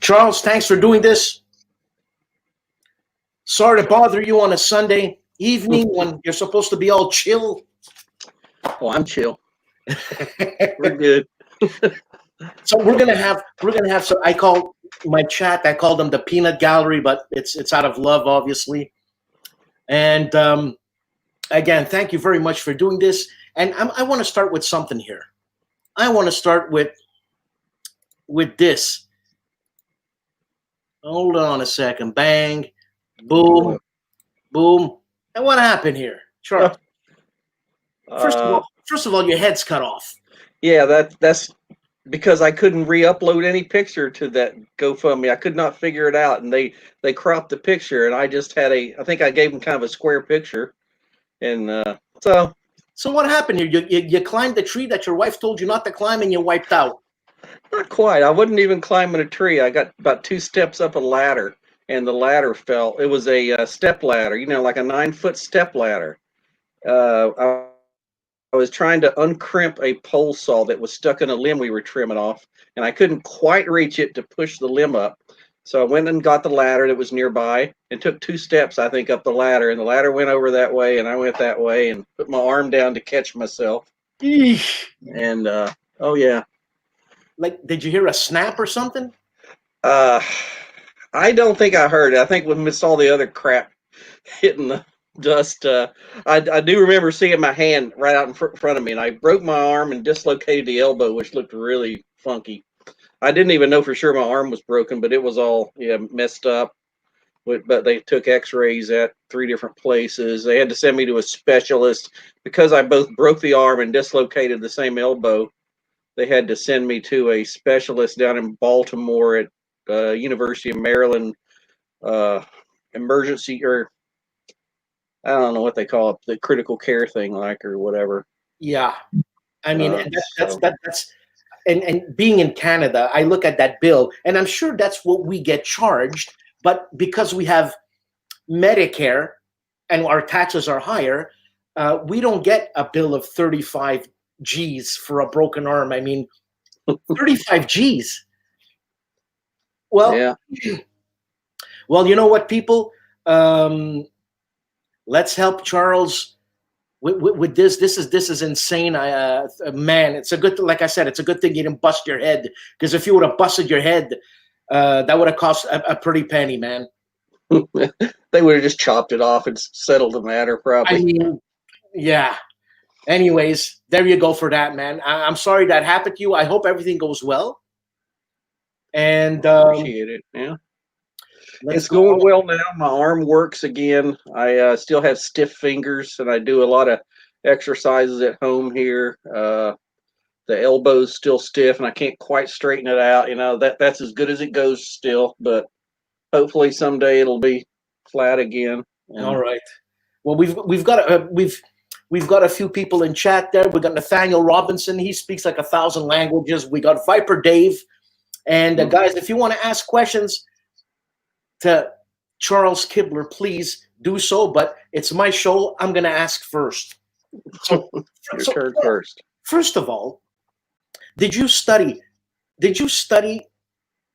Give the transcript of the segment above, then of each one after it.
Charles, thanks for doing this. Sorry to bother you on a Sunday evening when you're supposed to be all chill. Oh, I'm chill. We're good. So we're gonna have some. I call my chat. I call them the peanut gallery, but it's out of love, obviously. And again, thank you very much for doing this. And I want to start with something here. I want to start with this. Hold on a second. Bang, boom, boom. And what happened here, Charles? First of all, your head's cut off. Yeah, that's because I couldn't re-upload any picture to that GoFundMe. I could not figure it out, and they cropped the picture, and I just had I think I gave them kind of a square picture, and so. So what happened here? You climbed the tree that your wife told you not to climb, and you wiped out. Not quite. I wasn't even climbing a tree. I got about 2 steps up a ladder, and the ladder fell. It was a step ladder, like a 9-foot step ladder. I was trying to uncrimp a pole saw that was stuck in a limb we were trimming off, and I couldn't quite reach it to push the limb up. So I went and got the ladder that was nearby and took 2 steps, I think, up the ladder, and the ladder went over that way, and I went that way and put my arm down to catch myself. Eesh. And, oh, yeah. Like, did you hear a snap or something? I don't think I heard it. I think when we saw the other crap hitting the dust, I do remember seeing my hand right out in front of me, and I broke my arm and dislocated the elbow, which looked really funky. I didn't even know for sure my arm was broken, but it was all messed up. But they took x-rays at 3 different places. They had to send me to a specialist because I both broke the arm and dislocated the same elbow. They had to send me to a specialist down in Baltimore at University of Maryland emergency, or I don't know what they call it, the critical care thing, or whatever. Yeah, I mean that's and being in Canada, I look at that bill, and I'm sure that's what we get charged. But because we have Medicare and our taxes are higher, we don't get a bill of 35 G's for a broken arm. I mean, 35 G's. Well, yeah. Well, you know what, people? Let's help Charles with this. This is insane. Man, it's a good. Like I said, it's a good thing you didn't bust your head, because if you would have busted your head, that would have cost a pretty penny, man. They would have just chopped it off and settled the matter, probably. I mean, yeah. Anyways, there you go for that, man. I'm sorry that happened to you. I hope everything goes well. And appreciate it. Yeah. It's going well now. My arm works again. I still have stiff fingers, and I do a lot of exercises at home here. The elbow's still stiff, and I can't quite straighten it out. That's as good as it goes still, but hopefully someday it'll be flat again. All right. Well, we've got a few people in chat there. We got Nathaniel Robinson. He speaks like 1,000 languages. We got Viper Dave, and guys, if you want to ask questions to Charles Kibler, please do so. But it's my show. I'm going to ask first. Your turn first. First of all, did you study?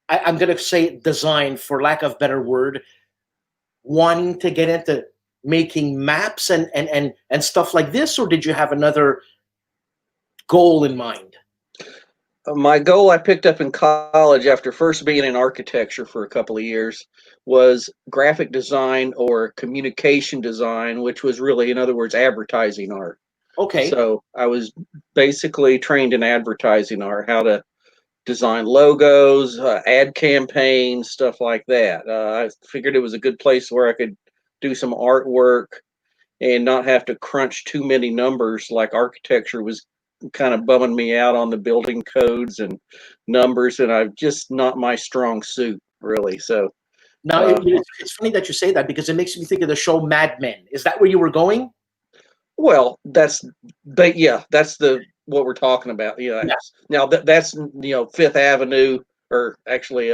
I'm going to say design, for lack of a better word, wanting to get into making maps and stuff like this, or did you have another goal in mind? My goal I picked up in college after first being in architecture for a couple of years was graphic design or communication design, which was really, in other words, advertising art. Okay. So I was basically trained in advertising art, how to design logos, ad campaigns, stuff like that. I figured it was a good place where I could do some artwork and not have to crunch too many numbers like architecture was kind of bumming me out on the building codes and numbers, and I've just not my strong suit, really. So now it's funny that you say that, because it makes me think of the show Mad Men. Is that where you were going? Well, that's what we're talking about. Yeah. Now that's Fifth Avenue, or actually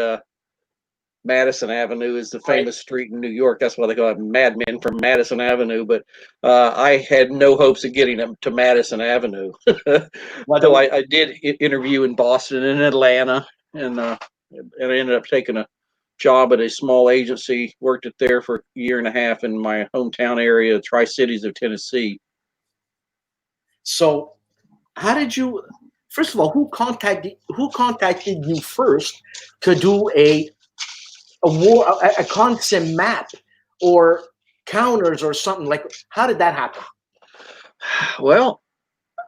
Madison Avenue is the famous street in New York. That's why they call it Mad Men, from Madison Avenue. But I had no hopes of getting them to Madison Avenue. So I did interview in Boston and Atlanta, and and I ended up taking a job at a small agency. Worked it there for a year and a half in my hometown area, Tri-Cities of Tennessee. So, how did you? First of all, who contacted you first to do a concept map or counters or something like? How did that happen? Well,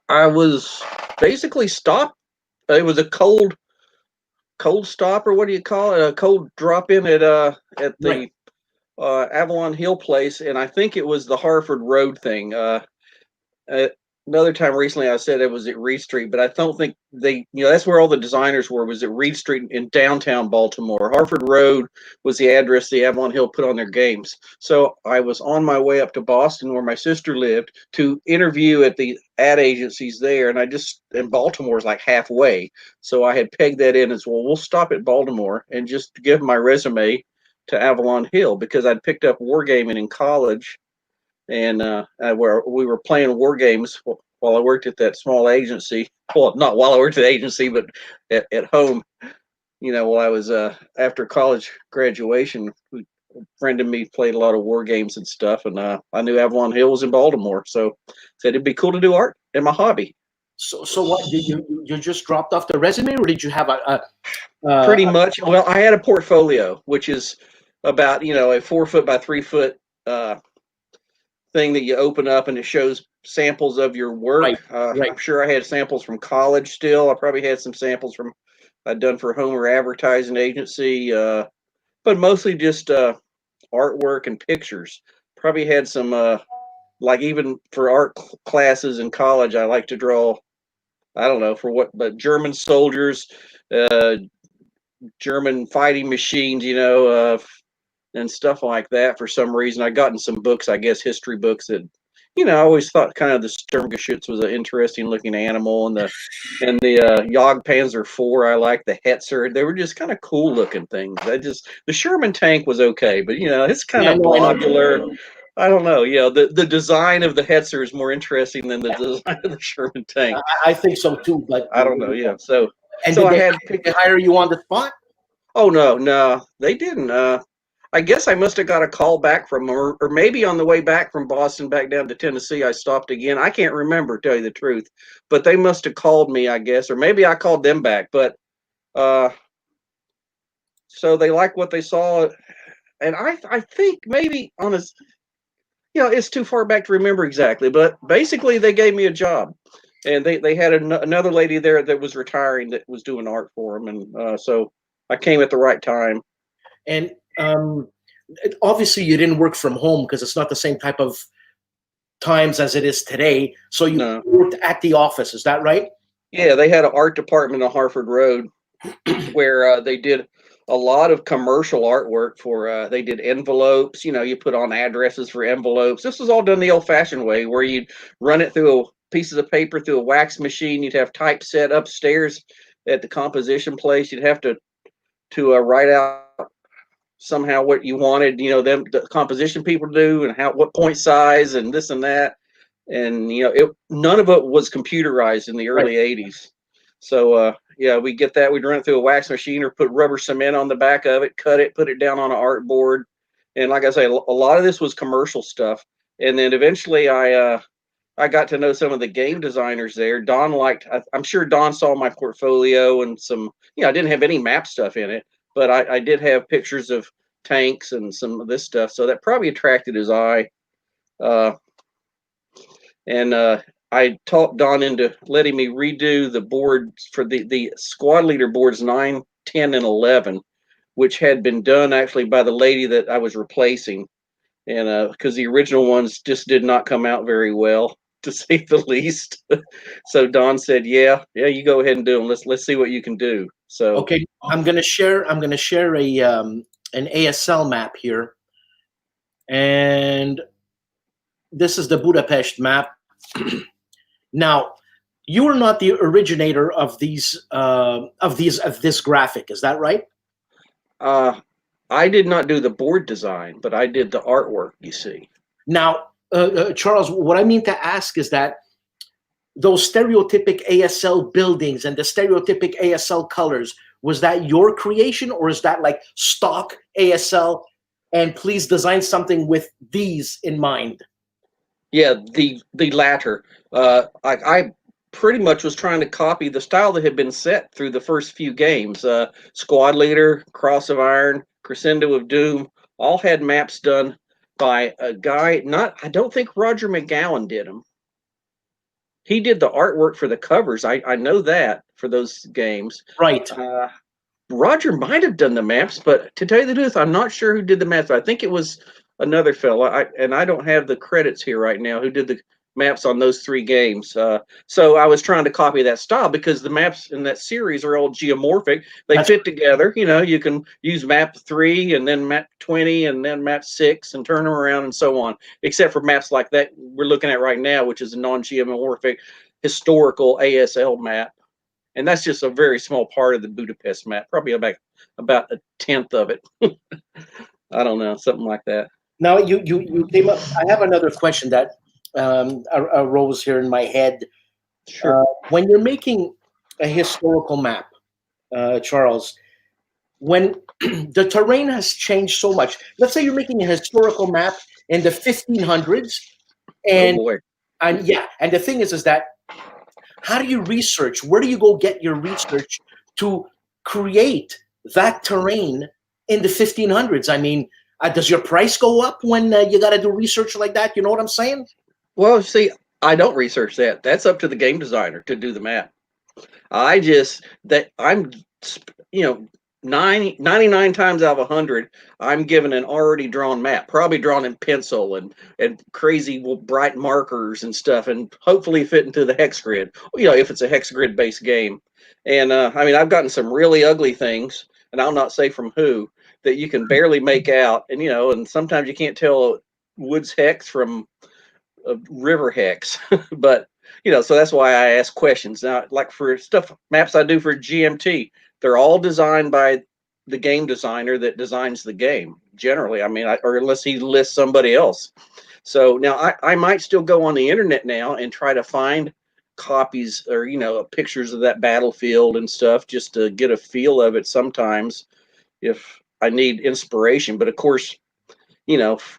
I was basically stopped. It was a cold stop, or what do you call it? A cold drop in at Right. the Avalon Hill place, and I think it was the Harford Road thing. Uh, Another time recently, I said it was at Reed Street, but I don't think that's where all the designers were, was at Reed Street in downtown Baltimore. Harford Road was the address the Avalon Hill put on their games. So I was on my way up to Boston, where my sister lived, to interview at the ad agencies there. And Baltimore's like halfway. So I had pegged that in as, well, we'll stop at Baltimore and just give my resume to Avalon Hill, because I'd picked up wargaming in college, and where we were playing war games while I worked at that small agency. Well, not while I worked at the agency, but at home. While I was after college graduation, a friend of me played a lot of war games and stuff, and I knew Avalon Hill was in Baltimore, so said it'd be cool to do art in my hobby. So what did you just dropped off the resume, or did you have Pretty much. Well, I had a portfolio, which is about a 4 foot by 3 foot thing that you open up, and it shows samples of your work. Right. I'm sure I had samples from college still. I probably had some samples from I'd done for Homer Advertising Agency, but mostly just artwork and pictures. Probably had some, like even for art classes in college, I like to draw, I don't know for what, but German soldiers, German fighting machines, and stuff like that. For some reason, I got in some books, I guess history books, that I always thought kind of the Sturmgeschütz was an interesting looking animal, and the Jagdpanzer IV, I like the Hetzer. They were just kind of cool looking things. The Sherman tank was okay, but it's kind of globular. I don't know. The design of the Hetzer is more interesting than the design of the Sherman tank. I think so too, but I don't know. Yeah. So did they hire you on the spot? Oh no, they didn't. I guess I must have got a call back from them, or maybe on the way back from Boston back down to Tennessee, I stopped again. I can't remember, to tell you the truth, but they must have called me, I guess, or maybe I called them back. But so they liked what they saw, and I think maybe on a, it's too far back to remember exactly, but basically they gave me a job, and they had another lady there that was retiring that was doing art for them, and so I came at the right time. And obviously you didn't work from home, because it's not the same type of times as it is today. So you worked at the office, is that right? Yeah, they had an art department on Harford Road where they did a lot of commercial artwork for, they did envelopes, you put on addresses for envelopes. This was all done the old fashioned way, where you'd run it through pieces of paper through a wax machine. You'd have typeset upstairs at the composition place. You'd have to write out somehow what you wanted, the composition people to do, and what point size and this and that. And, none of it was computerized in the early 80s. So, we get that. We'd run it through a wax machine or put rubber cement on the back of it, cut it, put it down on an art board. And like I say, a lot of this was commercial stuff. And then eventually I got to know some of the game designers there. I'm sure Don saw my portfolio and some, I didn't have any map stuff in it, but I did have pictures of tanks and some of this stuff. So that probably attracted his eye. And I talked Don into letting me redo the boards for the squad leader boards 9, 10, and 11, which had been done actually by the lady that I was replacing. And because the original ones just did not come out very well, to say the least. So Don said, yeah, you go ahead and do them. Let's see what you can do. So okay, I'm gonna share a an ASL map here, and this is the Budapest map. Now, you are not the originator of this graphic, is that right? I did not do the board design, but I did the artwork, you see. Now, Charles, what I mean to ask is that those stereotypic ASL buildings and the stereotypic ASL colors, Was that your creation, or is that like stock ASL? And please design something with these in mind. Yeah, the latter. I pretty much was trying to copy the style that had been set through the first few games. Squad Leader, Cross of Iron, Crescendo of Doom, all had maps done by a guy. Not, I don't think Roger McGowan did them. He did the artwork for the covers. I know that for those games. Right. Roger might have done the maps, but to tell you the truth, I'm not sure who did the maps. I think it was another fella, and I don't have the credits here right now who did the maps on those three games. So I was trying to copy that style because the maps in that series are all geomorphic. They That's fit together. You know, you can use map 3 and then map 20 and then map 6 and turn them around and so on, except for maps like that we're looking at right now, which is a non-geomorphic historical ASL map. And that's just a very small part of the Budapest map, probably about a tenth of it. I don't know, something like that. Now you came up. I have another question that arose here in my head. Sure. When you're making a historical map, Charles, when the terrain has changed so much, let's say you're making a historical map in the 1500s, Oh and boy. and the thing is that how do you research? Where do you go get your research to create that terrain in the 1500s? I mean, does your price go up when you got to do research like that? You know what I'm saying? Well, see, I don't research that. That's up to the game designer to do the map. I'm, you know, 99 times out of 100, I'm given an already drawn map, probably drawn in pencil and crazy bright markers and stuff, and hopefully fit into the hex grid. You know, if it's a hex grid based game. And I mean, I've gotten some really ugly things, and I'll not say from who, that you can barely make out, and and sometimes you can't tell woods hex from river hex, but so that's why I ask questions now. Like for stuff maps I do for GMT, they're all designed by the game designer that designs the game. Generally, I mean, or unless he lists somebody else. So now I might still go on the internet now and try to find copies or pictures of that battlefield and stuff just to get a feel of it. Sometimes if I need inspiration, but of course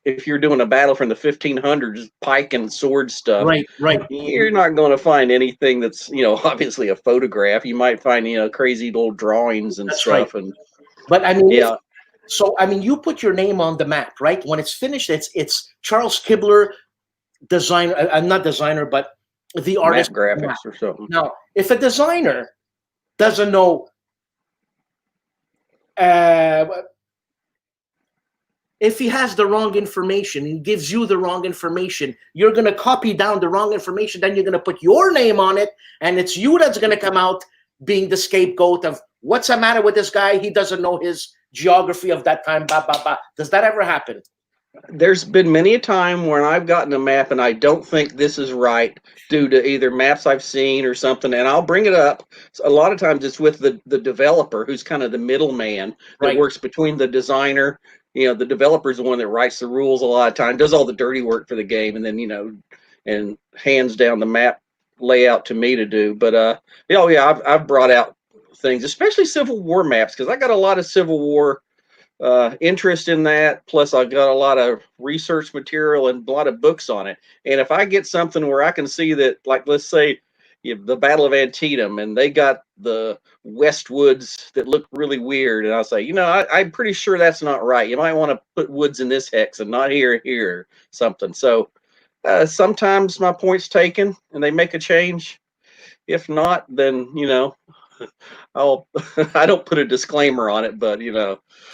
if you're doing a battle from the 1500s, pike and sword stuff, Right. you're not going to find anything that's, obviously a photograph. You might find, crazy little drawings and That's right. stuff. And But I mean, yeah, so I mean, you put your name on the map, right? When it's finished, it's Charles Kibler, designer. I'm not designer, but the map artist. graphics or something. Now, if a designer doesn't know, uh, if he has the wrong information and gives you the wrong information, you're going to copy down the wrong information. Then you're going to put your name on it, and it's you that's going to come out being the scapegoat of what's the matter with this guy? He doesn't know his geography of that time. Blah blah blah. Does that ever happen? There's been many a time when I've gotten a map and I don't think this is right due to either maps I've seen or something, and I'll bring it up. So a lot of times it's with the developer who's kind of the middleman that Right. works between the designer. The developer's the one that writes the rules a lot of time, does all the dirty work for the game, and then and hands down the map layout to me to do. But I've brought out things, especially Civil War maps, because I got a lot of Civil War interest in that. Plus, I've got a lot of research material and a lot of books on it. And if I get something where I can see that, like, let's say the Battle of Antietam, and they got the West Woods that look really weird, and I'll say, I'm pretty sure that's not right. You might want to put woods in this hex and not here, something. So sometimes my point's taken and they make a change. If not, then I don't put a disclaimer on it, but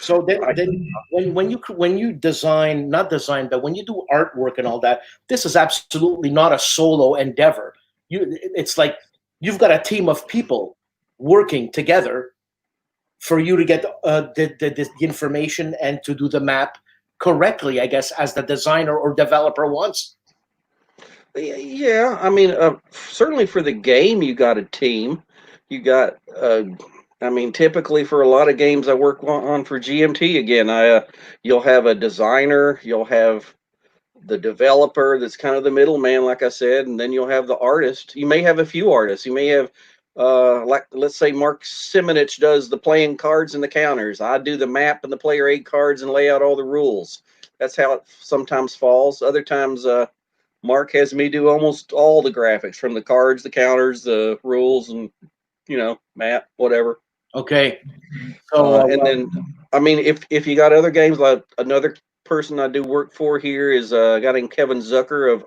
So then when you design, not design, but when you do artwork and all that, this is absolutely not a solo endeavor. It's like you've got a team of people working together for you to get the information and to do the map correctly, I guess, as the designer or developer wants. Yeah, I mean, certainly for the game, you got a team. You got, I mean, typically for a lot of games I work on for GMT, again, you'll have a designer, you'll have the developer that's kind of the middleman, like I said, and then you'll have the artist. You may have a few artists. You may have Like let's say Mark Simonich does the playing cards and the counters. I do the map and the player aid cards and lay out all the rules. That's how it sometimes falls. Other times, Mark has me do almost all the graphics from the cards, the counters, the rules, and map, whatever. Okay. So And then, I mean, if you got other games, like another person I do work for here is a guy named Kevin Zucker of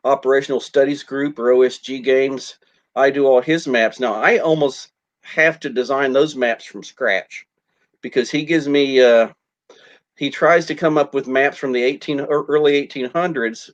Operational Studies Group or OSG Games. I do all his maps. Now, I almost have to design those maps from scratch because he gives me, he tries to come up with maps from the early 1800s.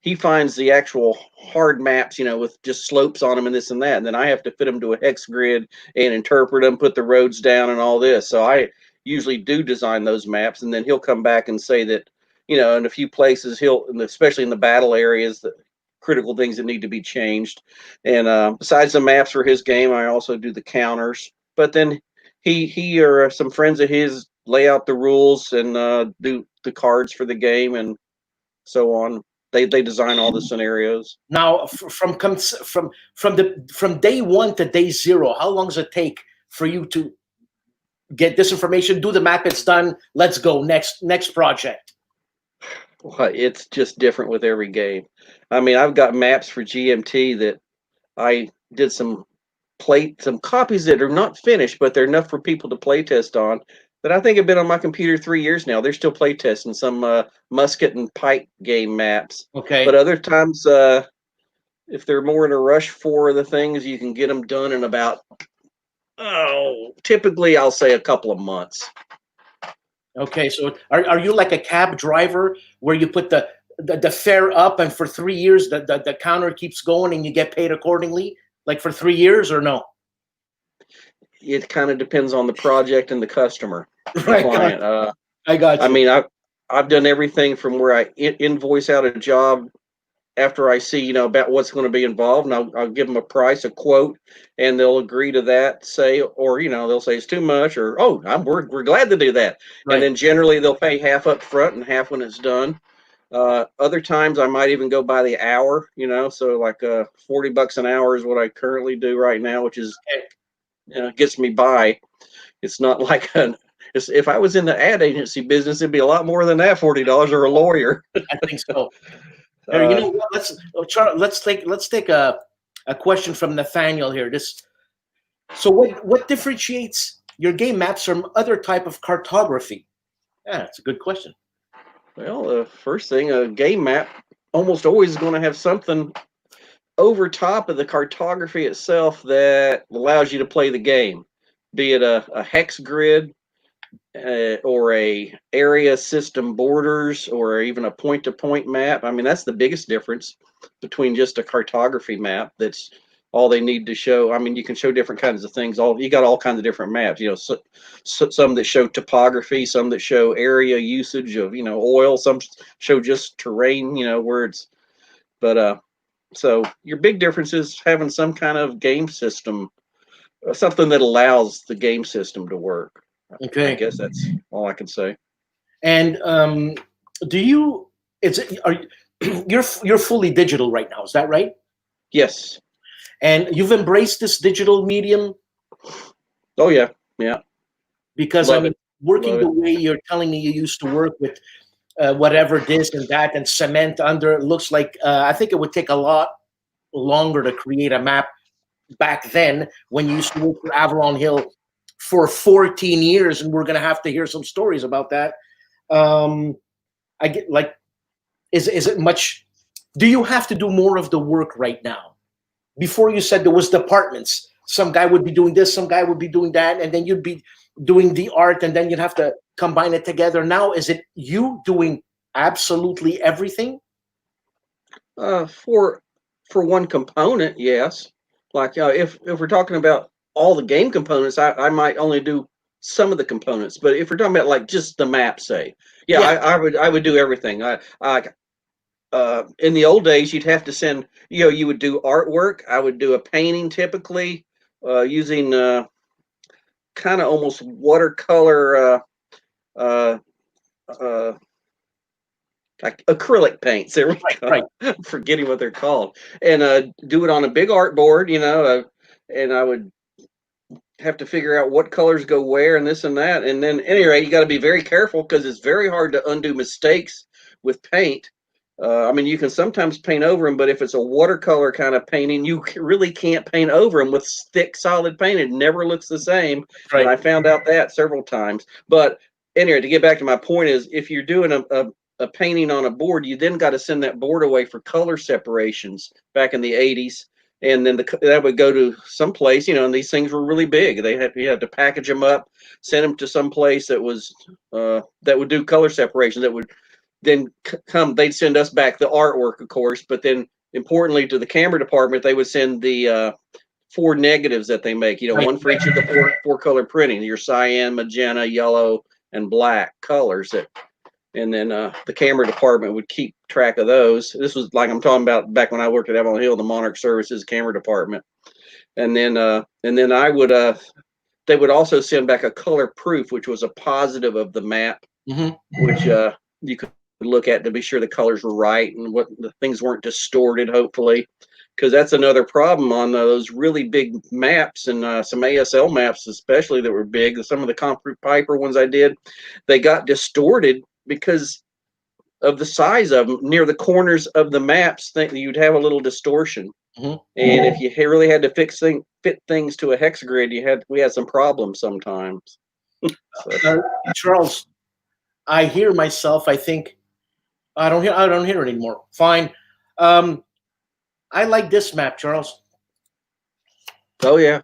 He finds the actual hard maps, with just slopes on them and this and that. And then I have to fit them to a hex grid and interpret them, put the roads down and all this. So I usually do design those maps. And then he'll come back and say that, in a few places, especially in the battle areas, the critical things that need to be changed. And besides the maps for his game, I also do the counters. But then he or some friends of his lay out the rules and do the cards for the game and so on. They design all the scenarios. now, from day one to day zero, how long does it take for you to get this information? Do the map. It's done. Let's go next project. Well, it's just different with every game. I mean, I've got maps for GMT that I did some copies that are not finished, but they're enough for people to play test on. That I think have been on my computer 3 years now. They're still play testing some musket and pipe game maps. Okay. But other times, if they're more in a rush for the things, you can get them done in about typically I'll say a couple of months. Okay. So are you like a cab driver where you put the fare up and for 3 years the counter keeps going and you get paid accordingly, like for 3 years, or no? It kind of depends on the project and the customer, Right. client. I got you. I mean, I've done everything from where I invoice out a job after I see, about what's going to be involved, and I'll give them a price, a quote, and they'll agree to that, or they'll say it's too much, or we're glad to do that, Right. and then generally they'll pay half up front and half when it's done. Other times I might even go by the hour, so like $40 an hour is what I currently do right now, which is gets me by. It's not like if I was in the ad agency business, it'd be a lot more than that, $40 or a lawyer. I think so. Here, you know what? Let's take a question from Nathaniel here. So what differentiates your game maps from other type of cartography? Yeah, that's a good question. Well, the first thing, a game map almost always is going to have something over top of the cartography itself that allows you to play the game, be it a hex grid or a area system borders or even a point-to-point map. I mean, that's the biggest difference between just a cartography map. That's all they need to show. I mean, you can show different kinds of things. You got all kinds of different maps. Some that show topography, some that show area usage of oil. Some show just terrain. Where it's. But so your big difference is having some kind of game system, something that allows the game system to work. Okay. I guess that's all I can say. And you're fully digital right now, is that right? Yes. And you've embraced this digital medium? Oh yeah. Yeah. Because Love it. working Love the it. way you're telling me you used to work with whatever this and that and cement under, it looks like I think it would take a lot longer to create a map back then when you used to work for Avalon Hill for 14 years, and we're going to have to hear some stories about that. I get like, is it much? Do you have to do more of the work right now? Before you said there was departments. Some guy would be doing this, some guy would be doing that, and then you'd be doing the art, and then you'd have to combine it together. Now, is it you doing absolutely everything? For one component, yes. Like if we're talking about all the game components, I might only do some of the components. But if we're talking about like just the map, say, yeah. I would do everything. In the old days, you'd have to send. You would do artwork. I would do a painting typically using kind of almost watercolor. Like acrylic paints. There we go. Right. I'm forgetting what they're called. And do it on a big art board, and I would have to figure out what colors go where and this and that. And then, anyway, you got to be very careful because it's very hard to undo mistakes with paint. I mean, you can sometimes paint over them, but if it's a watercolor kind of painting, you really can't paint over them with thick, solid paint. It never looks the same. Right. And I found out that several times. But anyway, to get back to my point is, if you're doing a painting on a board, you then got to send that board away for color separations back in the 80s. And then that would go to some place, you know, and these things were really big. You had to package them up, send them to some place that was that would do color separation, that would then they'd send us back the artwork, of course, but then importantly to the camera department, they would send the 4 negatives that they make, you know, Right. one for each of the four color printing, your cyan, magenta, yellow, and black colors that, and then the camera department would keep track of those. This was like I'm talking about back when I worked at Avalon Hill, the Monarch Services camera department. And then I would they would also send back a color proof, which was a positive of the map, which you could look at to be sure the colors were right and what the things weren't distorted, hopefully, because that's another problem on those really big maps, and some ASL maps especially that were big. Some of the concrete Piper ones I did, they got distorted because of the size of them. Near the corners of the maps, you'd have a little distortion. And if you really had to fit things to a hex grid, we had some problems sometimes. Charles, I hear myself. I think I don't hear it anymore. Fine. I like this map, Charles. Oh yeah,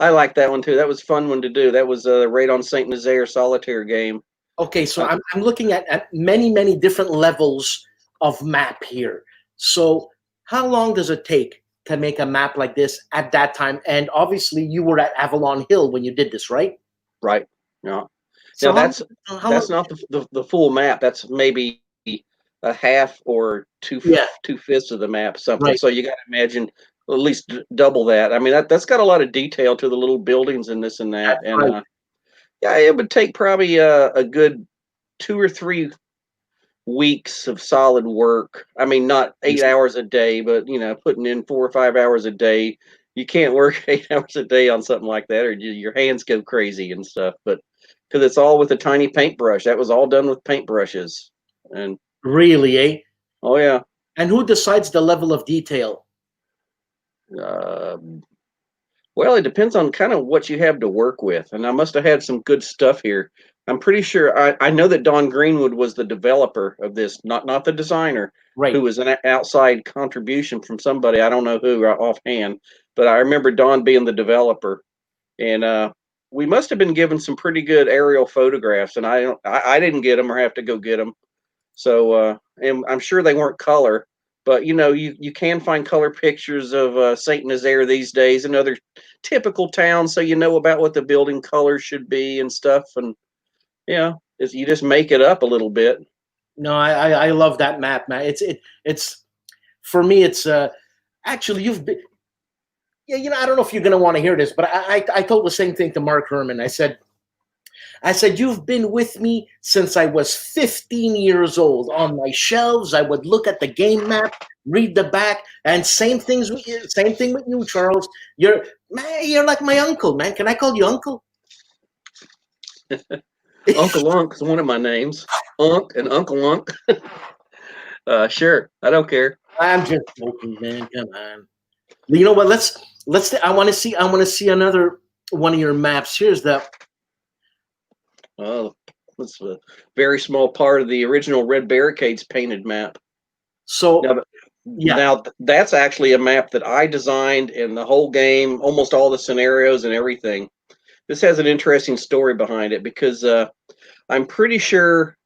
I like that one too. That was a fun one to do. That was right on Saint Nazaire solitaire game. Okay, so I'm looking at many different levels of map here. So how long does it take to make a map like this at that time? And obviously you were at Avalon Hill when you did this, right? Right. Yeah. So now that's not the full map. That's maybe a half or two-fifths of the map, something. Right. So you got to imagine at least double that. I mean, that's got a lot of detail to the little buildings and this and that. That's And right. yeah, it would take probably a good 2 or 3 weeks of solid work. I mean, not 8 hours a day, but you know, putting in 4 or 5 hours a day. You can't work 8 hours a day on something like that, or your hands go crazy and stuff. But because it's all with a tiny paintbrush, that was all done with paintbrushes. And Really, eh? oh yeah. And who decides the level of detail? Well, it depends on kind of what you have to work with, and I must have had some good stuff here. I'm pretty sure I know that Don Greenwood was the developer of this, not the designer, Right. who was an outside contribution from somebody. I don't know who offhand, but I remember Don being the developer, and we must have been given some pretty good aerial photographs, and I didn't get them or have to go get them. So, and I'm sure they weren't color, but you know, you can find color pictures of Saint Nazaire these days and other typical towns, so you know about what the building colors should be and stuff. And yeah, you just make it up a little bit. No, I love that map, man. It's for me. It's actually you've been. Yeah, you know, I don't know if you're gonna want to hear this, but I told the same thing to Mark Herman. I said, you've been with me since I was 15 years old. On my shelves, I would look at the game map, read the back, and same thing with you, Charles. You're like my uncle, man. Can I call you uncle? Uncle Unk is one of my names. Unk and Uncle Unk. Sure, I don't care. I'm just joking, man. Come on. You know what? Let's. I want to see another one of your maps. Here's the. Oh, that's a very small part of the original Red Barricades painted map. So now that's actually a map that I designed, and the whole game, almost all the scenarios and everything. This has an interesting story behind it because I'm pretty sure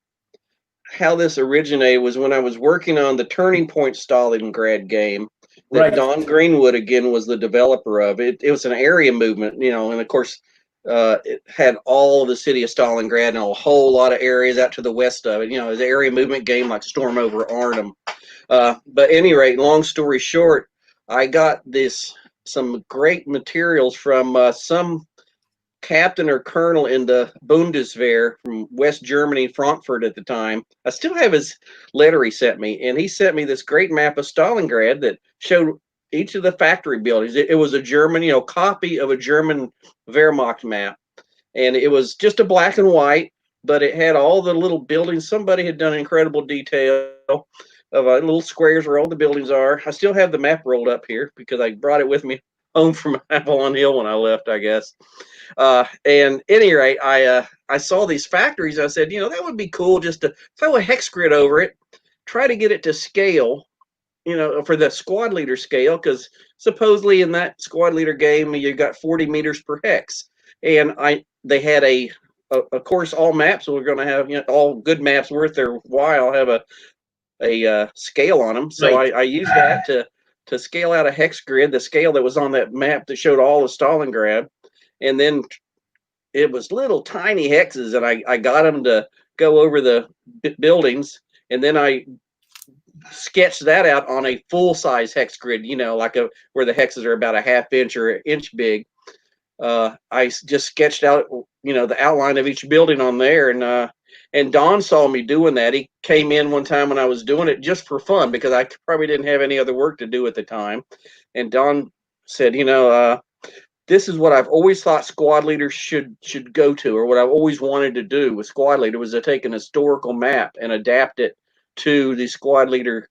how this originated was when I was working on the Turning Point Stalingrad game that right. Don Greenwood again was the developer of. It was an area movement, you know, and of course it had all of the city of Stalingrad and a whole lot of areas out to the west of it. You know, it was an area movement game like Storm over Arnhem. But at any rate, long story short, I got some great materials from some captain or colonel in the Bundeswehr from West Germany, Frankfurt at the time. I still have his letter he sent me, and he sent me this great map of Stalingrad that showed each of the factory buildings. It was a German, copy of a German Wehrmacht map, and it was just a black and white, but it had all the little buildings. Somebody had done incredible detail of little squares where all the buildings are. I still have the map rolled up here because I brought it with me home from Avalon Hill when I left, I guess. And at any rate, I saw these factories. I said, that would be cool just to throw a hex grid over it, try to get it to scale, for the squad leader scale, because supposedly in that squad leader game, you got 40 meters per hex. And they had of course, all maps we're going to have, all good maps worth their while have a scale on them. So Right. I used that to scale out a hex grid, the scale that was on that map that showed all of Stalingrad. And then it was little tiny hexes, and I got them to go over the buildings, and then I sketched that out on a full-size hex grid, like where the hexes are about a half inch or an inch big. I just sketched out, the outline of each building on there, and Don saw me doing that. He came in one time when I was doing it just for fun because I probably didn't have any other work to do at the time. And Don said, this is what I've always thought squad leaders should go to, or what I've always wanted to do with squad leader was to take an historical map and adapt it to the squad leader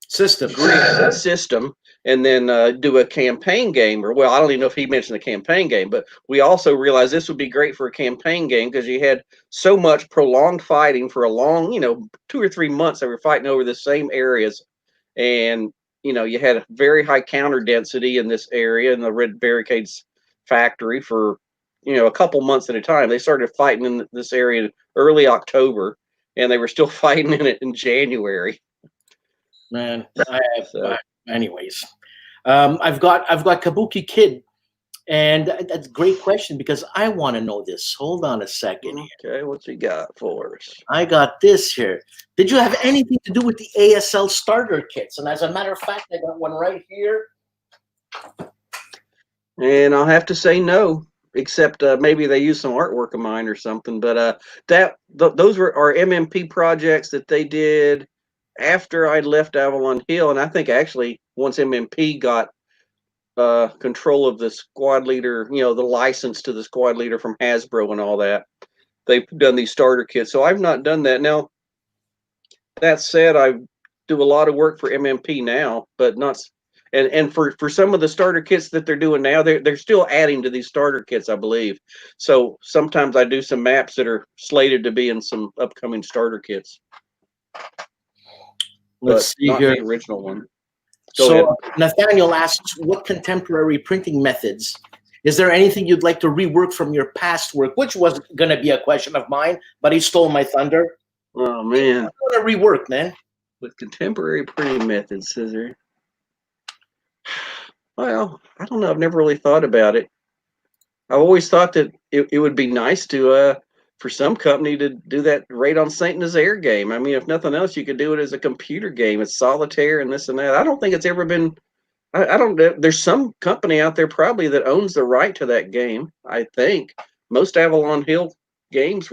system, and then do a campaign game. Or, well, I don't even know if he mentioned the campaign game, but we also realized this would be great for a campaign game because you had so much prolonged fighting for a long, 2 or 3 months. They were fighting over the same areas, and you had a very high counter density in this area in the Red Barricades factory for a couple months at a time. They started fighting in this area in early October, and they were still fighting in it in January. Man, anyways, I've got Kabuki Kid, and that's a great question because I want to know this. Hold on a second. Okay, what's he got for us? I got this here. Did you have anything to do with the ASL starter kits? And as a matter of fact, I got one right here. And I'll have to say no, except maybe they used some artwork of mine or something. But those were our MMP projects that they did after I left Avalon Hill, and I think actually once MMP got control of the squad leader, the license to the squad leader from Hasbro and all that, they've done these starter kits. So I've not done that. Now, that said, I do a lot of work for MMP now, but not. And for some of the starter kits that they're doing now, they're still adding to these starter kits, I believe. So sometimes I do some maps that are slated to be in some upcoming starter kits. Let's see here. The original one. So Nathaniel asks, what contemporary printing methods? Is there anything you'd like to rework from your past work? Which was going to be a question of mine, but he stole my thunder. Oh, man. I want to rework, man. With contemporary printing methods, is there? Well, I don't know. I've never really thought about it. I've always thought that it would be nice to for some company to do that Raid on Saint Nazaire game. I mean, if nothing else, you could do it as a computer game. It's solitaire and this and that. I don't think it's ever been. I don't. There's some company out there probably that owns the right to that game. I think most Avalon Hill games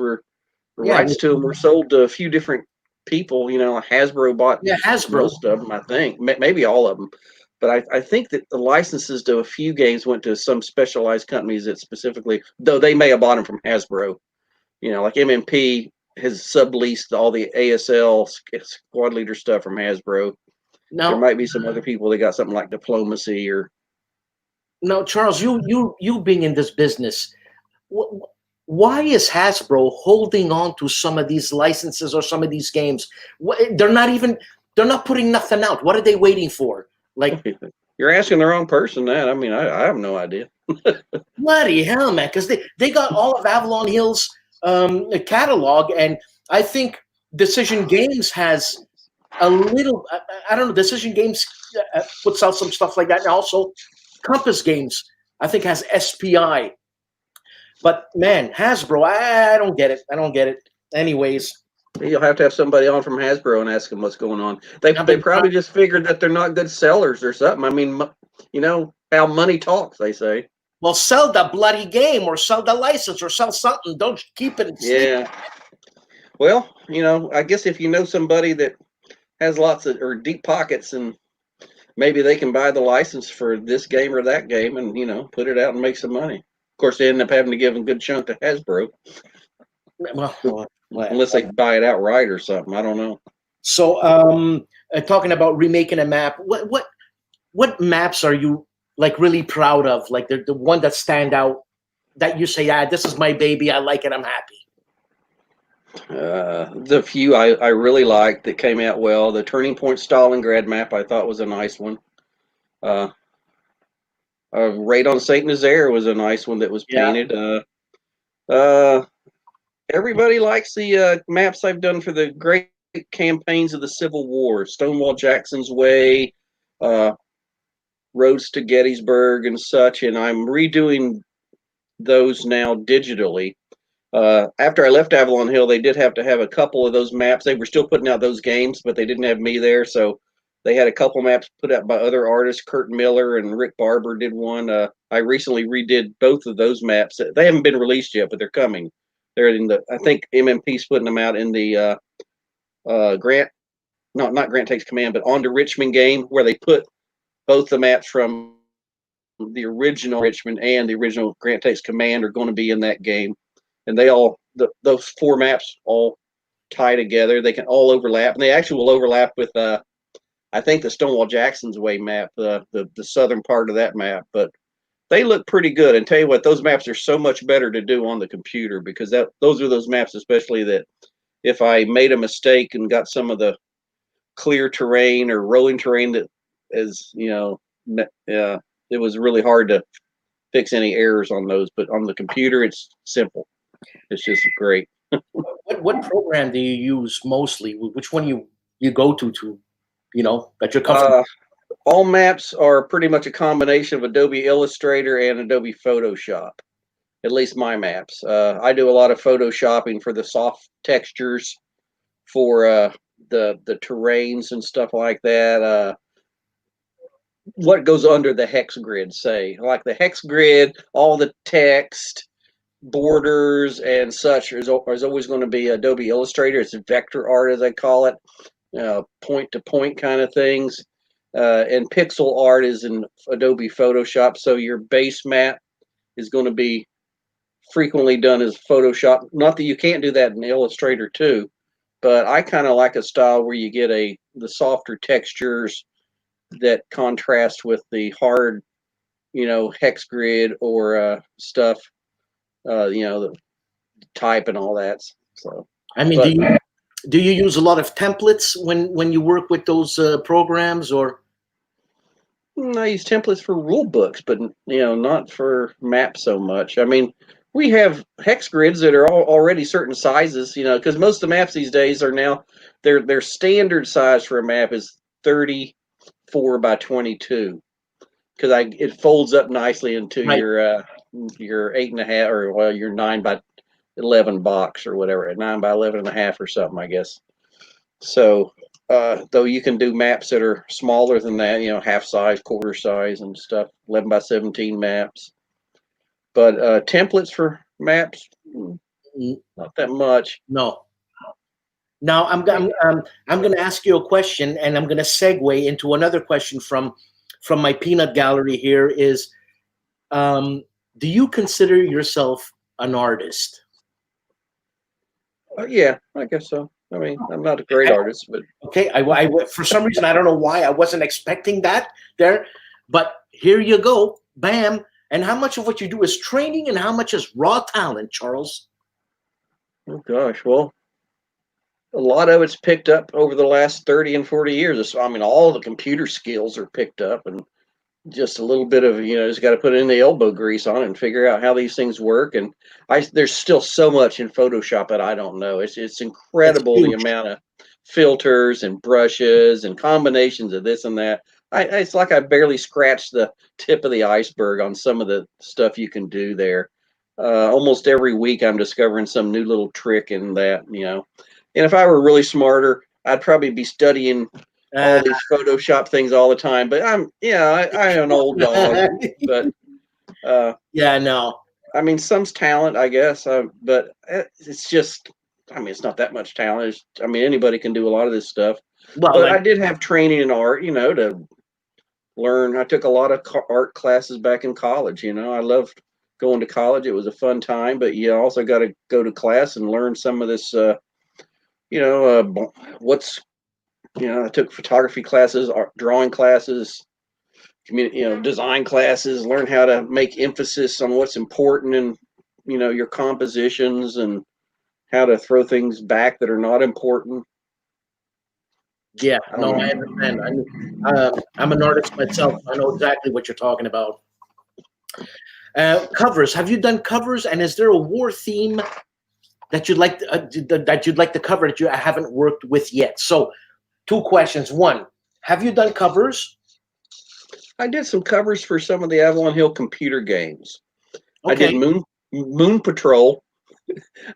rights to them were sold to a few different people. Hasbro bought most of them. I think maybe all of them. But I think that the licenses to a few games went to some specialized companies that specifically, though they may have bought them from Hasbro. Like MMP has subleased all the ASL squad leader stuff from Hasbro. Now, there might be some other people that got something like Diplomacy or. Now, Charles, you being in this business, why is Hasbro holding on to some of these licenses or some of these games? They're not putting nothing out. What are they waiting for? Like, you're asking the wrong person that. I mean, I have no idea. Bloody hell, man! Because they got all of Avalon Hill's catalog, and I think Decision Games has a little. I don't know. Decision Games puts out some stuff like that, and also Compass Games, I think, has SPI. But man, Hasbro, I don't get it. I don't get it. Anyways. You'll have to have somebody on from Hasbro and ask them what's going on. They probably just figured that they're not good sellers or something. I mean, how money talks, they say. Well, sell the bloody game or sell the license or sell something. Don't keep it. Yeah. Well, I guess if you know somebody that has lots of or deep pockets and maybe they can buy the license for this game or that game and, put it out and make some money. Of course, they end up having to give a good chunk to Hasbro. Unless they buy it outright or something. I don't know. So, talking about remaking a map, what maps are you like really proud of? Like the one that stand out that you say, this is my baby. I like it. I'm happy. The few I really liked that came out well. The Turning Point Stalingrad map I thought was a nice one. Raid on Saint Nazaire was a nice one that was painted. Everybody likes the maps I've done for the great campaigns of the Civil War, Stonewall Jackson's Way, Roads to Gettysburg, and such. And I'm redoing those now digitally. After I left Avalon Hill, they did have to have a couple of those maps. They were still putting out those games, but they didn't have me there, so they had a couple maps put out by other artists. Kurt Miller and Rick Barber did one. I recently redid both of those maps. They haven't been released yet, but they're coming. They're in the. I think MMP's putting them out in the Grant. No, not Grant Takes Command, but On to Richmond game, where they put both the maps from the original Richmond and the original Grant Takes Command are going to be in that game. And they all, those four maps all tie together. They can all overlap, and they actually will overlap with, I think, the Stonewall Jackson's Way map, the southern part of that map. But they look pretty good. And tell you what, those maps are so much better to do on the computer, because those are those maps, especially that if I made a mistake and got some of the clear terrain or rolling terrain that is, it was really hard to fix any errors on those. But on the computer, it's simple. It's just great. What program do you use mostly? Which one you go to that you're comfortable? All maps are pretty much a combination of Adobe Illustrator and Adobe Photoshop. At least my maps. I do a lot of photoshopping for the soft textures, for the terrains and stuff like that. What goes under the hex grid, say, like the hex grid, all the text, borders and such is always going to be Adobe Illustrator. It's vector art, as I call it, point to point kind of things. And pixel art is in Adobe Photoshop. So your base map is going to be frequently done as Photoshop. Not that you can't do that in Illustrator too, but I kind of like a style where you get the softer textures that contrast with the hard, hex grid or stuff. The type and all that. So, I mean, do you use a lot of templates when you work with those programs, or? I use templates for rule books, but not for maps so much. I mean, we have hex grids that are already certain sizes, because most of the maps these days are now their standard size for a map is 34 by 22, because it folds up nicely into Right. your 8.5 or your 9 by 11 box or whatever, at 9 by 11.5 or something, I guess. So, though you can do maps that are smaller than that, half size, quarter size, and stuff, 11 by 17 maps. But templates for maps, not that much. No. Now I'm going to ask you a question, and I'm going to segue into another question from my peanut gallery here. Is do you consider yourself an artist? Yeah, I guess so. I mean, I'm not a great artist, but okay. I for some reason, I don't know why, I wasn't expecting that there, but here you go, bam. And how much of what you do is training, and how much is raw talent, Charles? Oh gosh, well, a lot of it's picked up over the last 30 and 40 years. So, I mean, all the computer skills are picked up, and just a little bit of, just got to put in the elbow grease on it and figure out how these things work. And there's still so much in Photoshop that I don't know. It's incredible the amount of filters and brushes and combinations of this and that. It's like I barely scratched the tip of the iceberg on some of the stuff you can do there. Almost every week I'm discovering some new little trick in that, And if I were really smarter, I'd probably be studying all these Photoshop things all the time, but I'm an old dog, but yeah, no. I mean, some's talent, I guess, but it's just, I mean, it's not that much talent. I mean, anybody can do a lot of this stuff. Well, but I did have training in art, to learn. I took a lot of art classes back in college. You know, I loved going to college. It was a fun time, but you also got to go to class and learn some of this. You know, what's I took photography classes, art, drawing classes, design classes. Learn how to make emphasis on what's important in your compositions and how to throw things back that are not important. Yeah, no, I understand. I'm an artist myself. I know exactly what you're talking about. Covers. Have you done covers? And is there a war theme that you'd like to cover that you haven't worked with yet? So, two questions. One, have you done covers? I did some covers for some of the Avalon Hill computer games. Okay. I did Moon Patrol.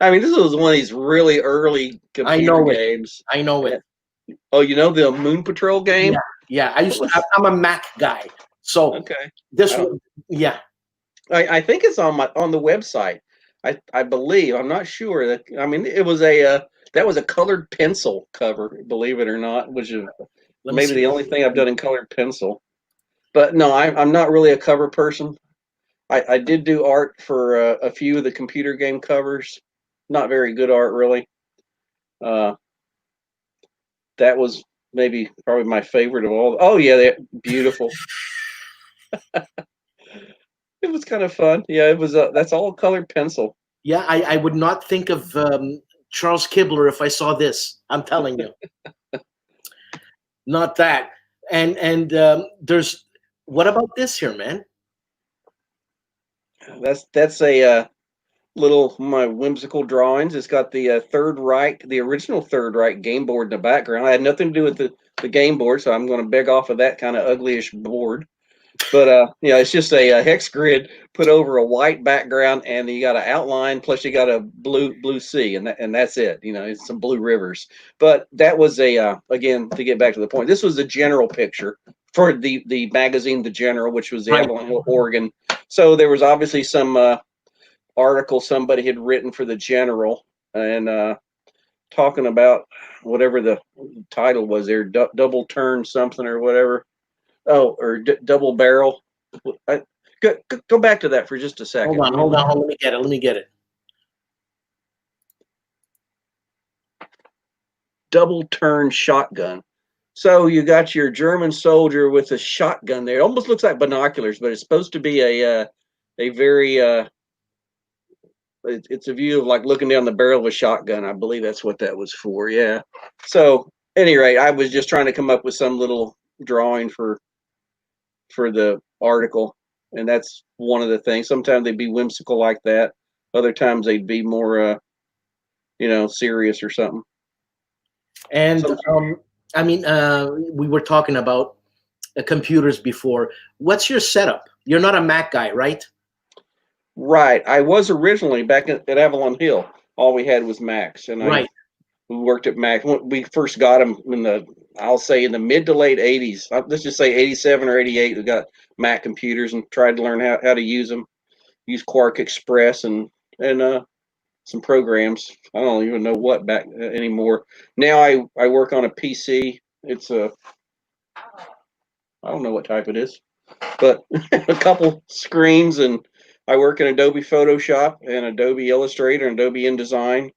I mean, this was one of these really early computer games. I know it. Oh, you know the Moon Patrol game? Yeah. I'm a Mac guy, so okay. Yeah. I think it's on the website. I believe. I'm not sure that. I mean, it was that was a colored pencil cover, believe it or not, which is maybe the only thing I've done in colored pencil. But no, I'm not really a cover person. I did do art for a few of the computer game covers. Not very good art, really. That was probably my favorite of all. Oh yeah, they're beautiful. It was kind of fun. Yeah, it was. That's all colored pencil. Yeah, I would not think of Charles Kibler if I saw this. I'm telling you, not that. And there's what about this here, man? That's a little my whimsical drawings. It's got the Third Reich, the original Third Reich game board in the background. I had nothing to do with the game board, so I'm going to beg off of that kind of uglyish board. But it's just a hex grid put over a white background, and you got an outline. Plus, you got a blue sea, and that's it. It's some blue rivers. But that was again, to get back to the point. This was the general picture for the magazine, The General, which was the Avalon Hill, Oregon. So there was obviously some article somebody had written for The General, and talking about whatever the title was there, double turn something or whatever. Oh, or double barrel. Go back to that for just a second. Hold on. Let me get it. Double turn shotgun. So you got your German soldier with a shotgun there. It almost looks like binoculars, but it's supposed to be a very it's a view of like looking down the barrel of a shotgun. I believe that's what that was for. Yeah. So, at any rate, I was just trying to come up with some little drawing for the article, and that's one of the things. Sometimes they'd be whimsical like that. Other times they'd be more serious or something. And I mean, we were talking about computers before. What's your setup? You're not a Mac guy, right? Right. I was originally back at Avalon Hill. All we had was Macs, and we worked at Mac. We first got them in the mid to late 80s. Let's just say 87 or 88. We got Mac computers and tried to learn how to use them. Use Quark Express and some programs. I don't even know what back anymore. Now I work on a PC. It's I don't know what type it is, but a couple screens, and I work in Adobe Photoshop and Adobe Illustrator and Adobe InDesign.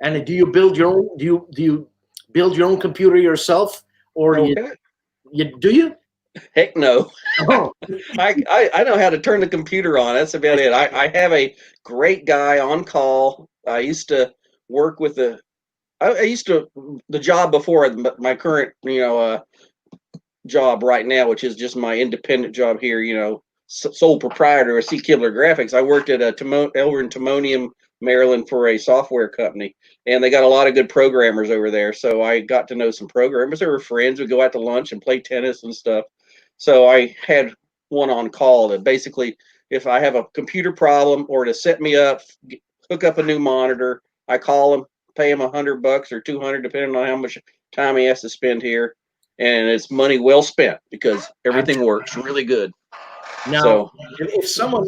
And do you build your own? Do you build your own computer yourself, or do you? Heck no. Oh. I know how to turn the computer on. That's about it. I have a great guy on call. I used to work with the job before my current job right now, which is just my independent job here. Sole proprietor of C. Kibler Graphics. I worked at over in Timonium, Maryland, for a software company, and they got a lot of good programmers over there. So I got to know some programmers. They were friends. We'd go out to lunch and play tennis and stuff. So I had one on call that basically, if I have a computer problem or to set me up, hook up a new monitor, I call him, pay him $100 or $200, depending on how much time he has to spend here, and it's money well spent because everything works really good. Now, if someone,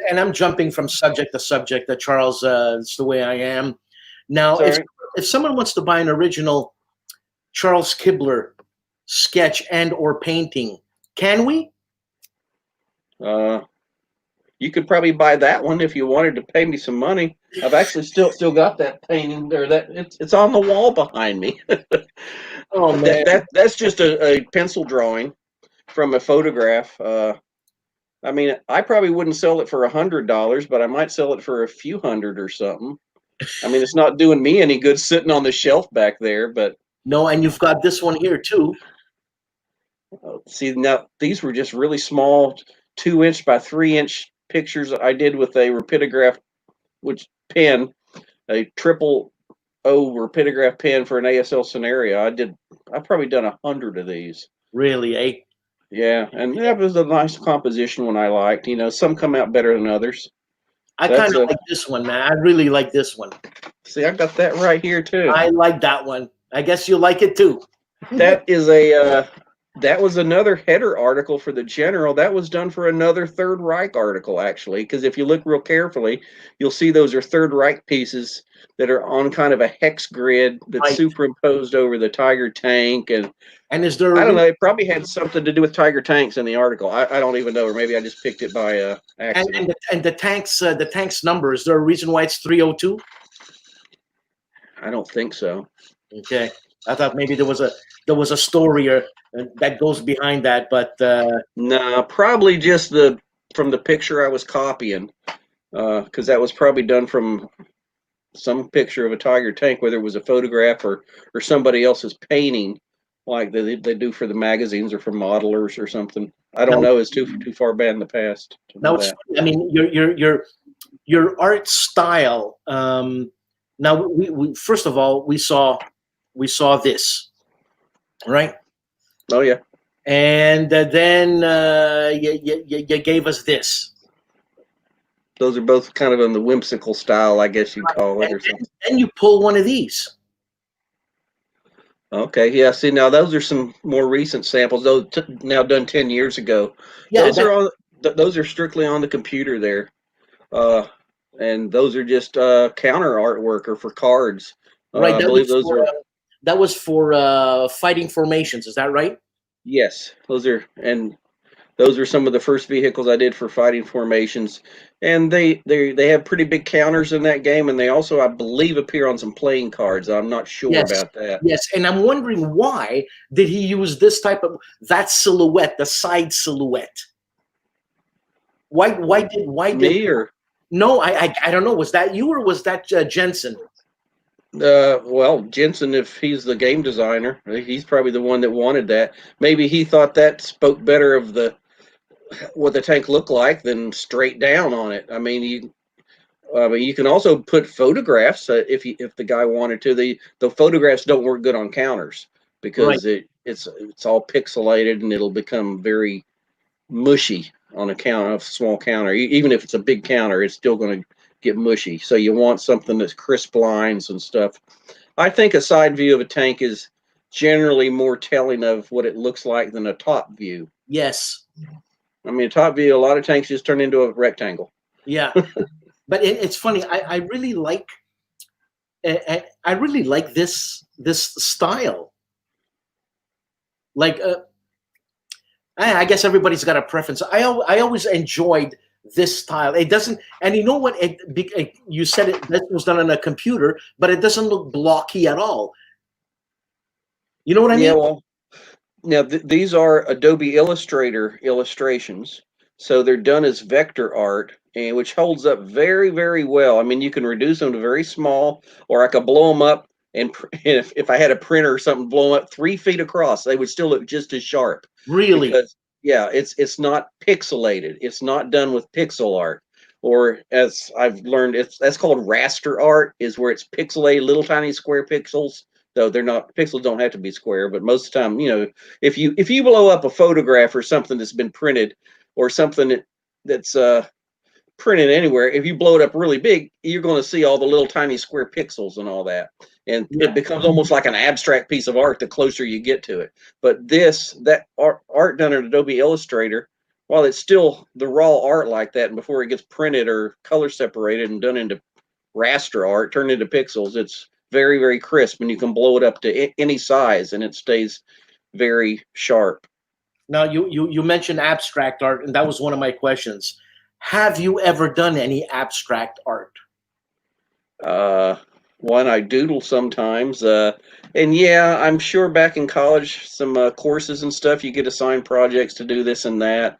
and I'm jumping from subject to subject, Charles, it's the way I am. Now, if someone wants to buy an original Charles Kibler sketch and or painting. Can we? You could probably buy that one if you wanted to pay me some money. I've actually still got that painting there. That it's on the wall behind me. Oh man. That's just a pencil drawing from a photograph. I mean, I probably wouldn't sell it for $100, but I might sell it for a few hundred or something. I mean, it's not doing me any good sitting on the shelf back there, but No, and you've got this one here too. see, now these were just really small 2-inch by 3-inch pictures I did with a rapidograph, which pen, a triple O rapidograph pen for an ASL scenario. I've probably done 100 of these. Really, eh? Yeah, and that was a nice composition one I liked. You know, some come out better than others. I kind of like this one, man. I really like this one. See, I got that right here too. I like that one. I guess you like it too. That is that was another header article for the General. That was done for another Third Reich article, actually, because if you look real carefully, you'll see those are Third Reich pieces that are on kind of a hex grid that's Right. superimposed over the Tiger tank. And is there? I don't know. It probably had something to do with Tiger tanks in the article. I don't even know, or maybe I just picked it by accident. And the tank's number. Is there a reason why it's 302? I don't think so. Okay, I thought maybe there was a story or that goes behind that, but No, probably just from the picture I was copying, because that was probably done from some picture of a Tiger tank, whether it was a photograph or somebody else's painting, like they do for the magazines or for modelers or something. I don't know. It's too far back in the past. Now it's, I mean, your art style. Now we first of all we saw this, right? Oh yeah. And then you gave us this. Those are both kind of in the whimsical style, I guess you'd call it, or something. And you pull one of these. Okay, yeah. See, now those are some more recent samples. Those now done 10 years ago. Yeah, Those are strictly on the computer there, and those are just counter artwork or for cards. Right. I believe those are. That was for fighting formations. Is that right? Yes, those are some of the first vehicles I did for fighting formations, and they have pretty big counters in that game, and they also, I believe, appear on some playing cards. I'm not sure about that. Yes, and I'm wondering why did he use this type of that silhouette, the side silhouette? Why did Me or no? I don't know. Was that you or was that Jensen? well, Jensen, if he's the game designer, he's probably the one that wanted that. Maybe he thought that spoke better of what the tank looked like than straight down on it. I mean, you can also put photographs if the guy wanted to. The photographs don't work good on counters because it's all pixelated and it'll become very mushy on a small counter. Even if it's a big counter, it's still going to get mushy. So you want something that's crisp lines and stuff. I think a side view of a tank is generally more telling of what it looks like than a top view. Yes. I mean, a top view, a lot of tanks just turn into a rectangle. Yeah. But it's funny. I really like this style. Like I guess everybody's got a preference. I always enjoyed this style. It doesn't, and you know what? You said this was done on a computer, but it doesn't look blocky at all. You know what I mean? Yeah, well, now these are Adobe Illustrator illustrations, so they're done as vector art, and which holds up very, very well. I mean, you can reduce them to very small, or I could blow them up, and if I had a printer or something, blow them up 3 feet across, they would still look just as sharp. Really? Because, yeah, it's not pixelated. It's not done with pixel art, or as I've learned, that's called raster art, is where it's pixelated, little tiny square pixels. Though they're not, pixels don't have to be square, but most of the time, you know, if you blow up a photograph or something that's been printed, or something that's printed anywhere, if you blow it up really big, you're going to see all the little tiny square pixels and all that, and it becomes almost like an abstract piece of art the closer you get to it. But that art done in Adobe Illustrator, while it's still the raw art like that, and before it gets printed or color separated and done into raster art, turned into pixels, it's very, very crisp, and you can blow it up to any size and it stays very sharp. Now you mentioned abstract art, and that was one of my questions. Have you ever done any abstract art? One I doodle sometimes, and yeah, I'm sure back in college, some courses and stuff, you get assigned projects to do this and that.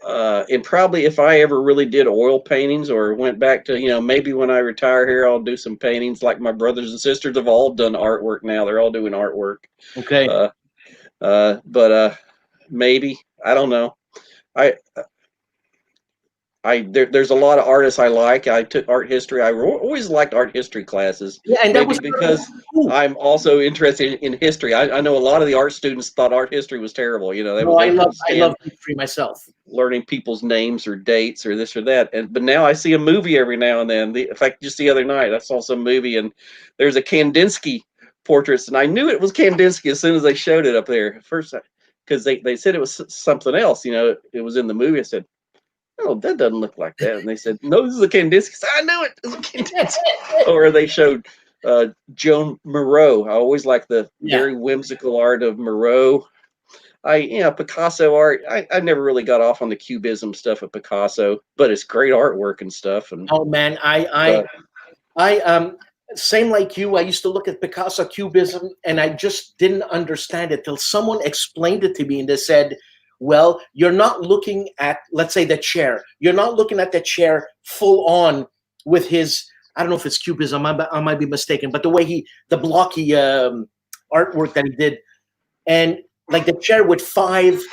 And probably if I ever really did oil paintings or went back to, maybe when I retire here, I'll do some paintings. Like my brothers and sisters have all done artwork now; they're all doing artwork. Okay. But maybe, I don't know. I there's a lot of artists I like. I took art history. I always liked art history classes. Yeah, and that Maybe was because cool. I'm also interested in history. I know a lot of the art students thought art history was terrible. They No, I couldn't love stand history myself. learning people's names or dates or this or that. But now I see a movie every now and then. In fact, just the other night I saw some movie, and there's a Kandinsky portrait, and I knew it was Kandinsky as soon as they showed it up there first, because they said it was something else. It was in the movie. I said, "Oh, that doesn't look like that." And they said, "No, this is a Kandinsky." I knew it. It was a Kandinsky. Or they showed Joan Moreau. I always like the very whimsical art of Moreau. Picasso art. I never really got off on the cubism stuff of Picasso, but it's great artwork and stuff. And oh man, I same like you. I used to look at Picasso cubism, and I just didn't understand it till someone explained it to me, and they said, "Well, you're not looking at, let's say, the chair. You're not looking at the chair full on with his. I don't know if it's cubism. I might be mistaken, but the blocky artwork that he did, and like the chair with five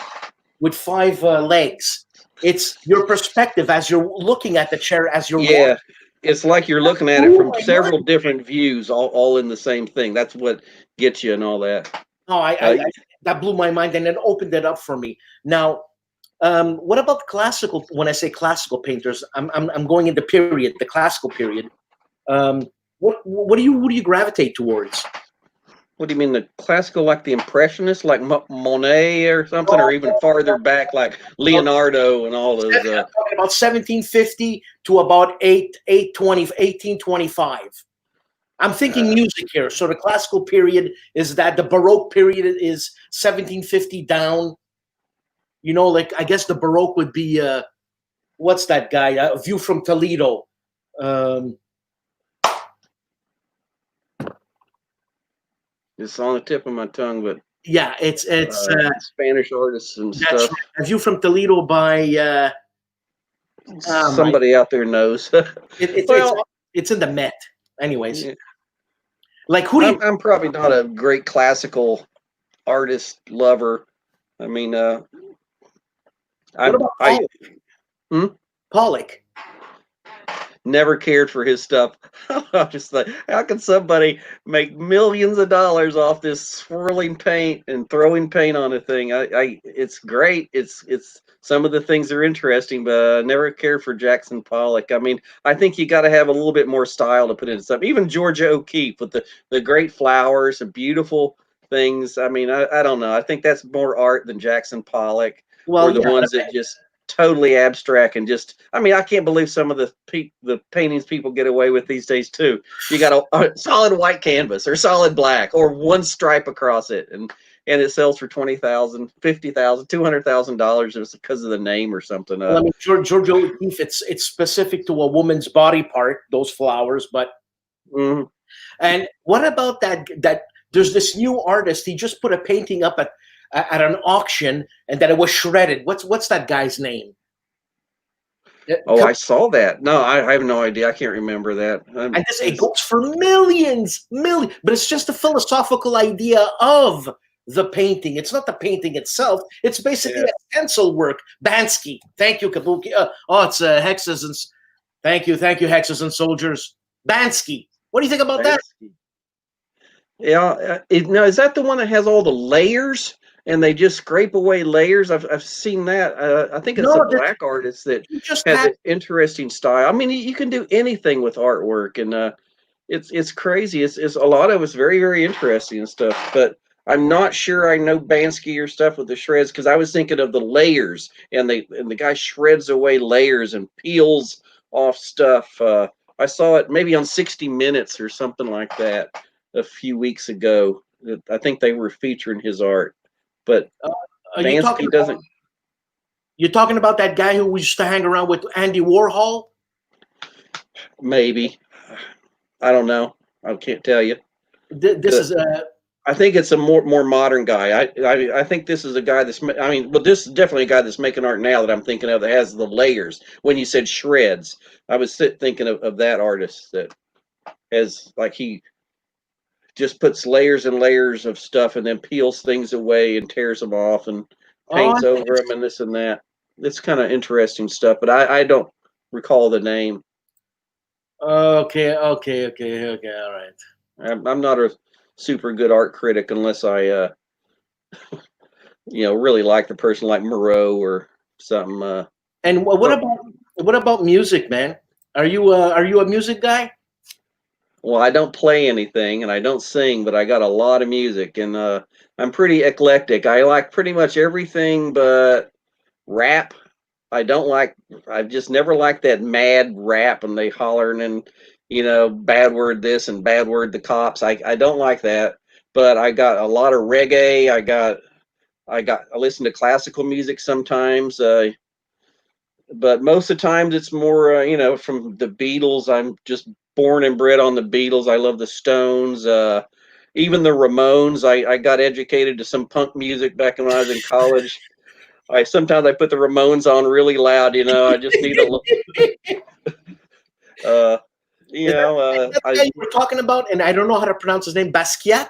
legs. It's your perspective as you're looking at the chair as you're walking. It's like you're looking at it from several different views, all in the same thing. That's what gets you and all that. Oh, that blew my mind, and it opened it up for me. Now, what about classical? When I say classical painters, I'm going into the classical period. What do you gravitate towards? What do you mean, the classical, like the Impressionists, like Monet or something, or even farther back, like Leonardo and all those? I'm talking about 1750 to about 1825. I'm thinking music here. So the classical period is that. The Baroque period is 1750 down. Like I guess the Baroque would be what's that guy? A View from Toledo. It's on the tip of my tongue, but yeah, it's Spanish artists and stuff. Right. A View from Toledo by somebody out there knows. It's in the Met, anyways. Yeah. Like who? I'm probably not a great classical artist lover. I mean, what about Pollock? Pollock. Never cared for his stuff. I'm just like, how can somebody make millions of dollars off this swirling paint and throwing paint on a thing? It's great. It's some of the things are interesting, but I never cared for Jackson Pollock. I mean, I think you got to have a little bit more style to put into stuff. Even Georgia O'Keeffe with the great flowers and beautiful things. I mean, I don't know. I think that's more art than Jackson Pollock, or the ones that just totally abstract and just, I mean, I can't believe some of the paintings people get away with these days too. You got a solid white canvas or solid black or one stripe across it, and it sells for $20,000, $50,000, $200,000 just because of the name or something. Well, I mean, Georgia O'Keeffe, it's specific to a woman's body part, those flowers, but and what about that there's this new artist, he just put a painting up at an auction, and that it was shredded. What's that guy's name? Oh, I saw that. No, I have no idea. I can't remember that. And it goes for millions, but it's just a philosophical idea of the painting. It's not the painting itself. It's basically a stencil work. Bansky. Thank you, Kabuki. It's hexes and thank you, hexes and soldiers. Bansky. What do you think about that? Yeah, now is that the one that has all the layers? And they just scrape away layers. I've seen that. I think it's a black artist that has an interesting style. I mean, you can do anything with artwork, and it's crazy. It's a lot of it's very, very interesting and stuff. But I'm not sure I know Bansky or stuff with the shreds, because I was thinking of the layers, and the guy shreds away layers and peels off stuff. I saw it maybe on 60 Minutes or something like that a few weeks ago. I think they were featuring his art. But Are you talking Vansky doesn't. You're talking about that guy who used to hang around with Andy Warhol? Maybe. I don't know. I can't tell you. This is I think it's a more modern guy. I think this is a guy that's. I mean, well, this is definitely a guy that's making art now that I'm thinking of that has the layers. When you said shreds, I was thinking of that artist that has like he just puts layers and layers of stuff and then peels things away and tears them off and paints over them and this and that. It's kind of interesting stuff, but I don't recall the name. okay. All right. I'm not a super good art critic unless I really like the person like Moreau or something. And what about music, man? Are you a music guy? Well, I don't play anything and I don't sing, but I got a lot of music and I'm pretty eclectic. I like pretty much everything but rap. I've just never liked that mad rap and they hollering and bad word this and bad word the cops. I don't like that. But I got a lot of reggae. I listen to classical music sometimes. But most of the times it's more from the Beatles. I'm just born and bred on the Beatles. I love the Stones. Even the Ramones. I got educated to some punk music back when I was in college. Sometimes I put the Ramones on really loud. I just need a little. That guy you were talking about, and I don't know how to pronounce his name. Basquiat.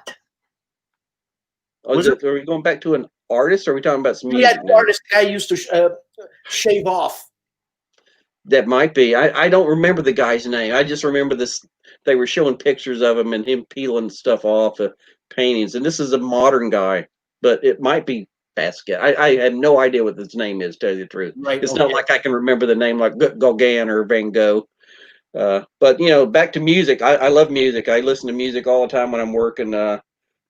Are we going back to an artist? Or are we talking about some music? Yeah, the artist guy used to shave off. That might be. I don't remember the guy's name. I just remember this. They were showing pictures of him and him peeling stuff off of paintings. And this is a modern guy, but it might be Basquiat. I have no idea what his name is, to tell you the truth. Right, it's not like I can remember the name like Gauguin or Van Gogh. But back to music. I love music. I listen to music all the time when I'm working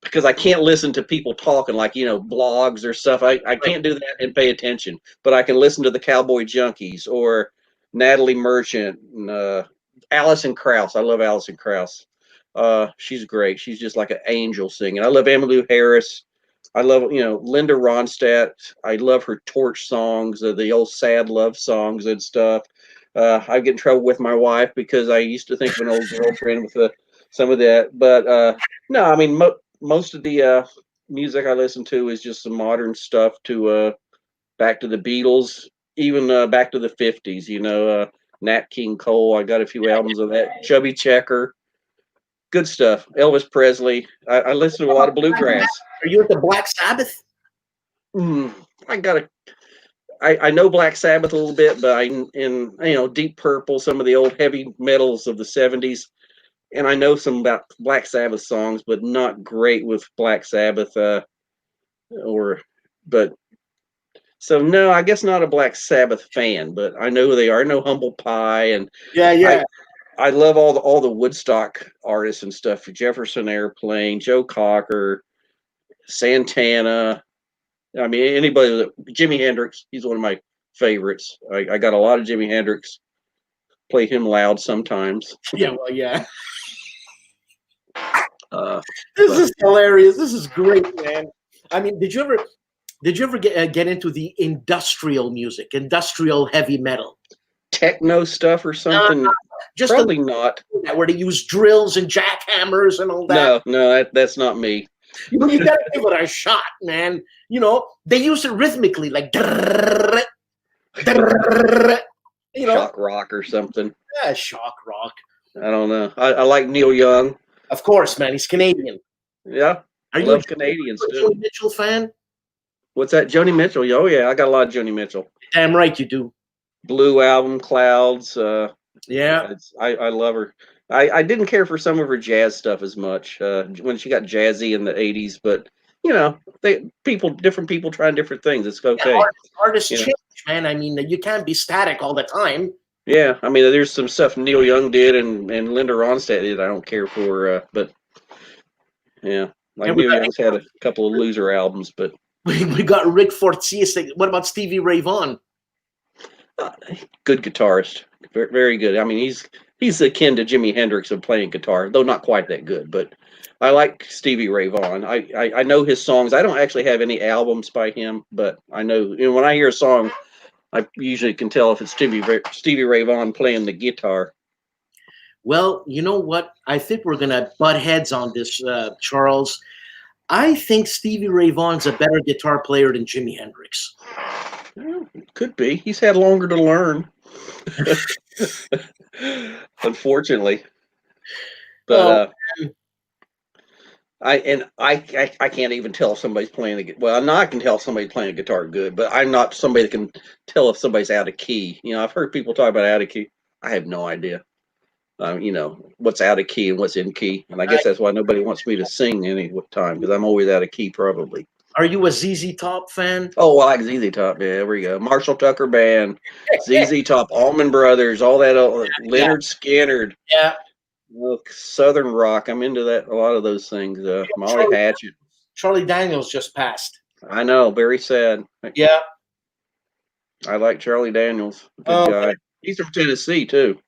because I can't listen to people talking like blogs or stuff. I can't do that and pay attention. But I can listen to the Cowboy Junkies or Natalie Merchant and Alison Krauss. I love Alison Krauss. She's great. She's just like an angel singing. I love Emmylou Harris. I love Linda Ronstadt. I love her torch songs, the old sad love songs and stuff. I get in trouble with my wife because I used to think of an old girlfriend with some of that. But no, I mean most of the music I listen to is just some modern stuff to back to the Beatles, even back to the 50s. Nat King Cole. I got a few albums of that. Chubby Checker. Good stuff. Elvis Presley. I listen to a lot of bluegrass. Are you at the Black Sabbath? I know Black Sabbath a little bit, but in Deep Purple, some of the old heavy metals of the 70s, and I know some about Black Sabbath songs, but not great with Black Sabbath. So no, I guess not a Black Sabbath fan, but I know who they are. I know Humble Pie, and Yeah. I love all the Woodstock artists and stuff. Jefferson Airplane, Joe Cocker, Santana. I mean, anybody. Jimi Hendrix. He's one of my favorites. I got a lot of Jimi Hendrix. Play him loud sometimes. Yeah, well, yeah. This is hilarious. This is great, man. I mean, did you ever get into the industrial music, industrial heavy metal? Techno stuff or something? Just probably not. Where they use drills and jackhammers and all that. No, that's not me. You gotta give it a shot, man. They use it rhythmically, like shock rock or something. Yeah, shock rock. I don't know. I like Neil Young. Of course, man. He's Canadian. Yeah. Are you a Canadians too? Joni Mitchell fan? What's that? Joni Mitchell? Oh yeah, I got a lot of Joni Mitchell. Damn right you do. Blue album, Clouds. Yeah. I love her. I didn't care for some of her jazz stuff as much when she got jazzy in the 80s, but different people trying different things. It's okay. Yeah, artists change, man. I mean, you can't be static all the time. Yeah, I mean, there's some stuff Neil Young did and Linda Ronstadt did I don't care for, but yeah, like Neil Young's had a couple of loser albums, but we got Rick Fortier. What about Stevie Ray Vaughan? Good guitarist, very, very good. I mean, he's he's akin to Jimi Hendrix of playing guitar, though not quite that good. But I like Stevie Ray Vaughan. I know his songs. I don't actually have any albums by him, but I know, when I hear a song, I usually can tell if it's Stevie Ray Vaughan playing the guitar. Well, you know what? I think we're gonna butt heads on this, Charles. I think Stevie Ray Vaughan's a better guitar player than Jimi Hendrix. Well, could be. He's had longer to learn, unfortunately. But Oh, I can't even tell if somebody's playing the well. Now I can tell if somebody's playing a guitar good, but I'm not somebody that can tell if somebody's out of key. I've heard people talk about out of key. I have no idea. What's out of key and what's in key, and I guess that's why nobody wants me to sing any time, because I'm always out of key, probably. are you a ZZ Top fan? Oh, well, I like ZZ Top. Yeah, there we go. Marshall Tucker Band, ZZ Top, Allman Brothers, all that. Leonard Skinner. Yeah. Southern rock. I'm into that. A lot of those things. Molly Hatchet. Charlie Daniels just passed. I know. Very sad. Yeah. I like Charlie Daniels. Good guy. He's from Tennessee too.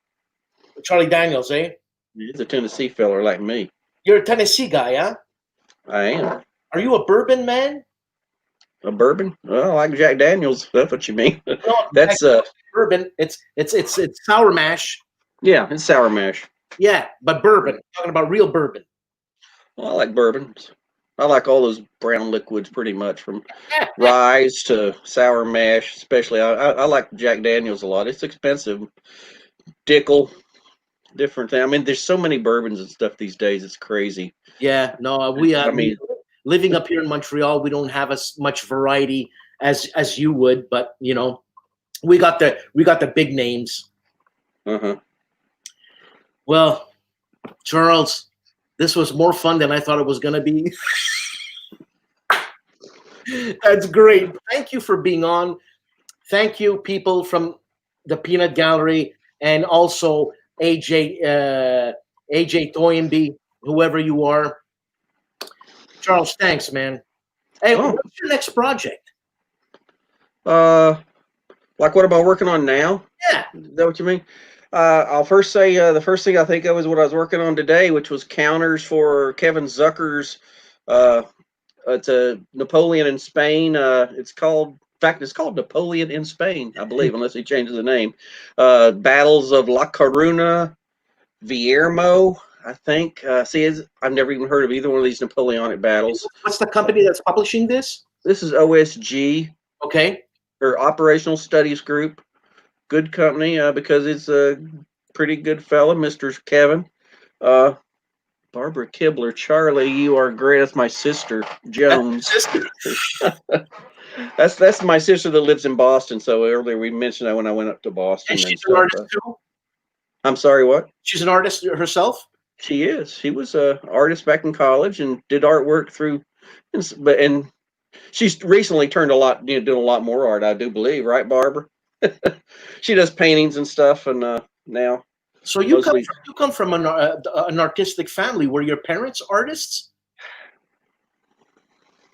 Charlie Daniels, eh? He's a Tennessee feller like me. You're a Tennessee guy, huh? I am. Are you a bourbon man? A bourbon? Well, I like Jack Daniels. That's what you mean. No, That's bourbon. It's sour mash. Yeah, it's sour mash. Yeah, but bourbon. I'm talking about real bourbon. Well, I like bourbons. I like all those brown liquids pretty much, from rye to sour mash. Especially, I like Jack Daniels a lot. It's expensive. Dickel, different thing. I mean, there's so many bourbons and stuff these days. It's crazy. Yeah, no, living up here in Montreal, we don't have as much variety as you would, but we got the big names. Well, Charles, this was more fun than I thought it was going to be. That's great. Thank you for being on. Thank you, people from the Peanut Gallery, and also AJ Toynbee, whoever you are. Charles, thanks, man. Hey, what's your next project? Like what am I working on now? Yeah. Is that what you mean? I'll first say the first thing I think of is what I was working on today, which was counters for Kevin Zucker's. It's a Napoleon in Spain. It's called Napoleon in Spain, I believe, unless he changes the name. Battles of La Coruna, Viermo, I think. I've never even heard of either one of these Napoleonic battles. What's the company that's publishing this? This is OSG. Okay. Or Operational Studies Group. Good company, because it's a pretty good fella, Mr. Kevin. Barbara Kibler, Charlie, you are great. That's my sister, Jones. That's my sister that lives in Boston. So earlier we mentioned that when I went up to Boston. And she's an artist too? I'm sorry, what? She's an artist herself? She is. She was an artist back in college and did artwork through, and she's recently turned doing a lot more art, I do believe, right, Barbara? She does paintings and stuff, and now. So you come from an artistic family. Were your parents artists?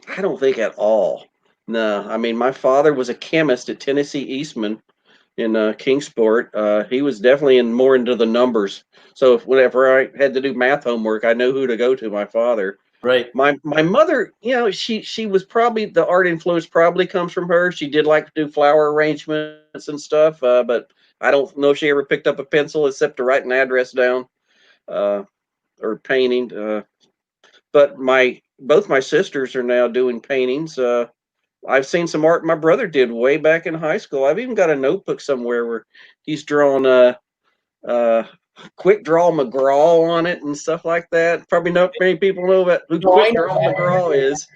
I don't think at all. No, I mean, my father was a chemist at Tennessee Eastman in Kingsport. He was definitely more into the numbers. So whenever I had to do math homework, I knew who to go to. My father. Right. My mother, she was probably, the art influence probably comes from her. She did like to do flower arrangements and stuff, but I don't know if she ever picked up a pencil except to write an address down, or painting. But both my sisters are now doing paintings. I've seen some art my brother did way back in high school. I've even got a notebook somewhere where he's drawn Quick Draw McGraw on it and stuff like that. Probably not many people know about who Quick Draw McGraw is.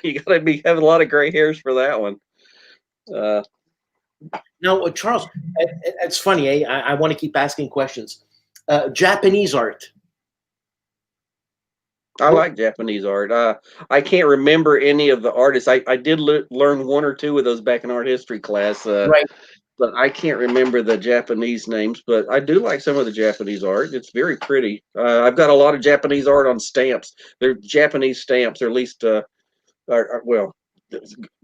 You got to have a lot of gray hairs for that one. Now, Charles, it's funny. I want to keep asking questions. Japanese art. I like Japanese art. I can't remember any of the artists. I did learn one or two of those back in art history class. Right. But I can't remember the Japanese names. But I do like some of the Japanese art. It's very pretty. I've got a lot of Japanese art on stamps. They're Japanese stamps, or at least,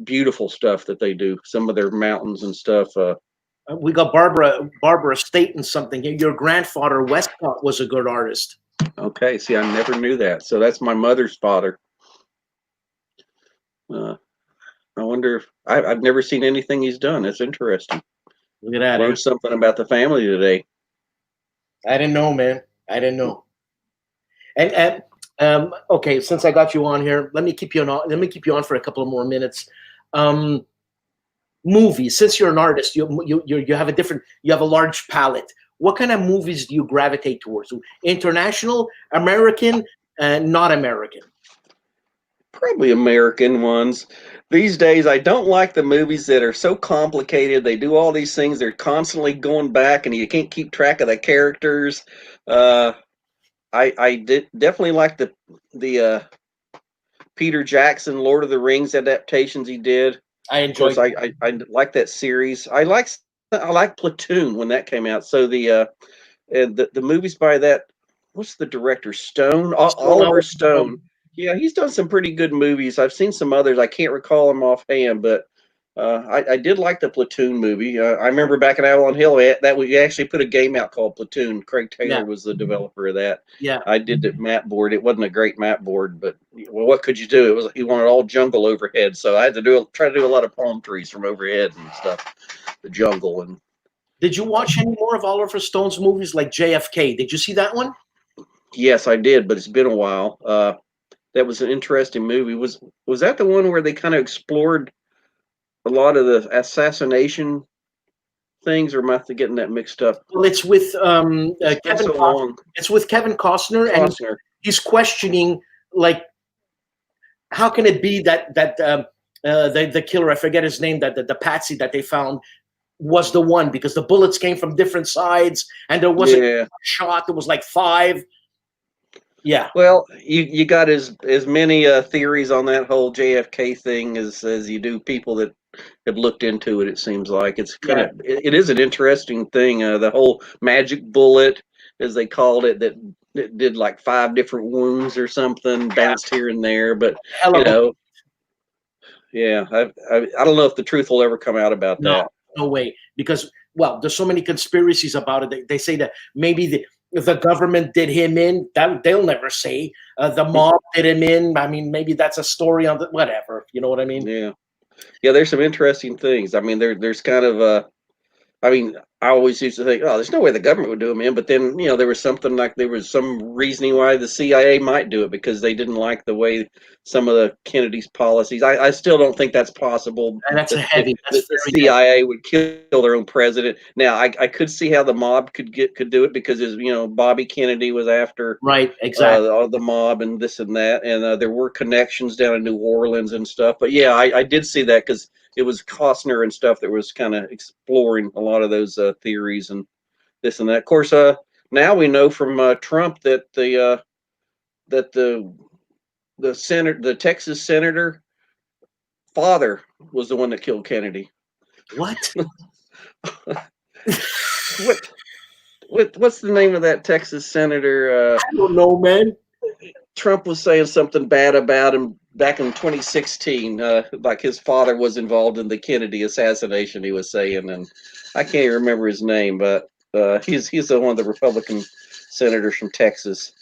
beautiful stuff that they do. Some of their mountains and stuff. We got Barbara Staten something. Your grandfather Westcott was a good artist. Okay, see, I never knew that. So that's my mother's father. I wonder if I've never seen anything he's done. That's interesting. Look at that. Learned something about the family today. I didn't know, man. I didn't know. And okay, since I got you on here, let me keep you on. Let me keep you on for a couple of more minutes. Movies. Since you're an artist, you have a different. You have a large palette. What kind of movies do you gravitate towards? International, American, and not American? Probably American ones. These days, I don't like the movies that are so complicated. They do all these things. They're constantly going back, and you can't keep track of the characters. I did definitely like the Peter Jackson Lord of the Rings adaptations he did. I enjoyed. Of course, I like that series. I like Platoon when that came out. So the movies by that, what's the director? Oliver Stone. Yeah, he's done some pretty good movies. I've seen some others. I can't recall them offhand, but I did like the Platoon movie. I remember back in Avalon Hill that we actually put a game out called Platoon. Craig Taylor was the developer of that. Yeah, I did the map board. It wasn't a great map board, but well, what could you do? He wanted all jungle overhead, so I had to try to do a lot of palm trees from overhead and stuff, the jungle. And did you watch any more of Oliver Stone's movies like JFK? Did you see that one? Yes, I did, but it's been a while. That was an interesting movie. Was that the one where they kind of explored a lot of the assassination things, or am I getting that mixed up? Well, it's with Kevin. It's with Kevin Costner, and he's questioning, like, how can it be that the killer, I forget his name, that the patsy that they found was the one, because the bullets came from different sides, and there wasn't a shot. There was like 5. Yeah. Well, you got as many theories on that whole JFK thing as you do people that have looked into it. It seems like it's kind of it is an interesting thing. The whole magic bullet, as they called it, that did like 5 different wounds or something, bounced here and there. But you know, I don't know if the truth will ever come out about that. No way, because there's so many conspiracies about it. They say that maybe the government did him in. That they'll never say. The mob did him in. I mean, maybe that's a story on whatever. You know what I mean? Yeah. There's some interesting things. I mean, there's kind of I mean, I always used to think, oh, there's no way the government would do them in. But then, there was something like there was some reasoning why the CIA might do it, because they didn't like the way some of the Kennedy's policies. I still don't think that's possible. And that's the CIA would kill their own president. Now, I could see how the mob could do it, because Bobby Kennedy was after the mob and this and that, and there were connections down in New Orleans and stuff. But yeah, I did see that, because it was Costner and stuff that was kind of exploring a lot of those theories and this and that. Of course, now we know from Trump that the Texas senator father was the one that killed Kennedy. What? What's the name of that Texas senator? I don't know, man. Trump was saying something bad about him back in 2016, like his father was involved in the Kennedy assassination, he was saying, and I can't even remember his name, but he's one of the Republican senators from Texas.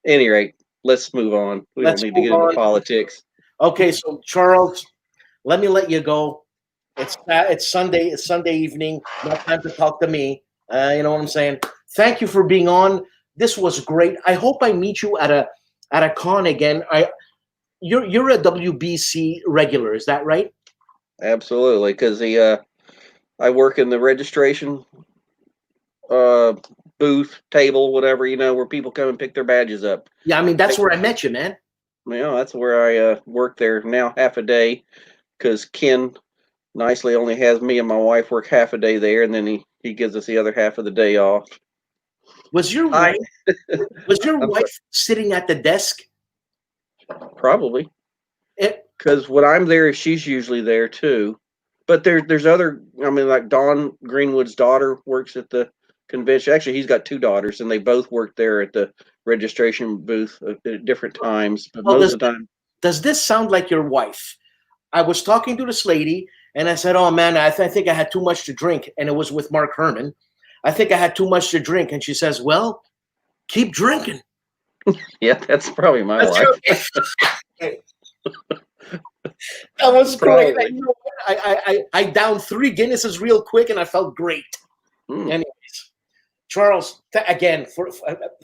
At any rate, let's move on. We don't need to get into politics. Okay, so Charles, let me let you go. It's Sunday. It's Sunday evening. No time to talk to me. You know what I'm saying? Thank you for being on. This was great. I hope I meet you at a con again. You're a WBC regular, is that right? Absolutely, because I work in the registration booth, table, whatever, where people come and pick their badges up. Yeah, I mean, that's where I met you, man. That's where I work there now half a day, because Ken nicely only has me and my wife work half a day there, and then he gives us the other half of the day off. Was your wife sitting at the desk? Probably, because when I'm there, she's usually there too. But there's other. I mean, like Don Greenwood's daughter works at the convention. Actually, he's got 2 daughters, and they both work there at the registration booth at different times. But most of the time, does this sound like your wife? I was talking to this lady, And I said, oh, man, I think I had too much to drink. And it was with Mark Herman. I think I had too much to drink. And she says, well, keep drinking. Yeah, that's probably my wife. That was great. I downed 3 Guinnesses real quick, and I felt great. Anyways, Charles, again,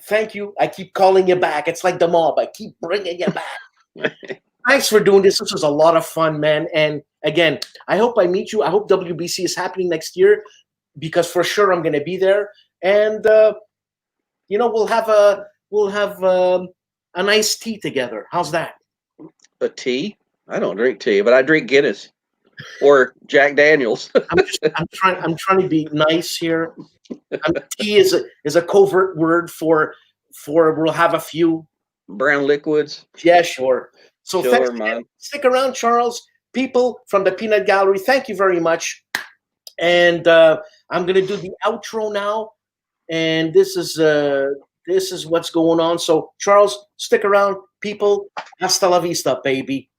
thank you. I keep calling you back. It's like the mob. I keep bringing you back. Thanks for doing this. This was a lot of fun, man. And again, I hope I meet you. I hope WBC is happening next year, because for sure I'm going to be there. And we'll have a nice tea together. How's that? A tea? I don't drink tea, but I drink Guinness or Jack Daniels. I'm trying to be nice here. Tea is a covert word for we'll have a few brown liquids. Yeah, sure. So sure, thanks, man. Stick around, Charles. People from the Peanut Gallery, thank you very much. And I'm gonna do the outro now. And this is what's going on. So Charles, stick around, people. Hasta la vista, baby.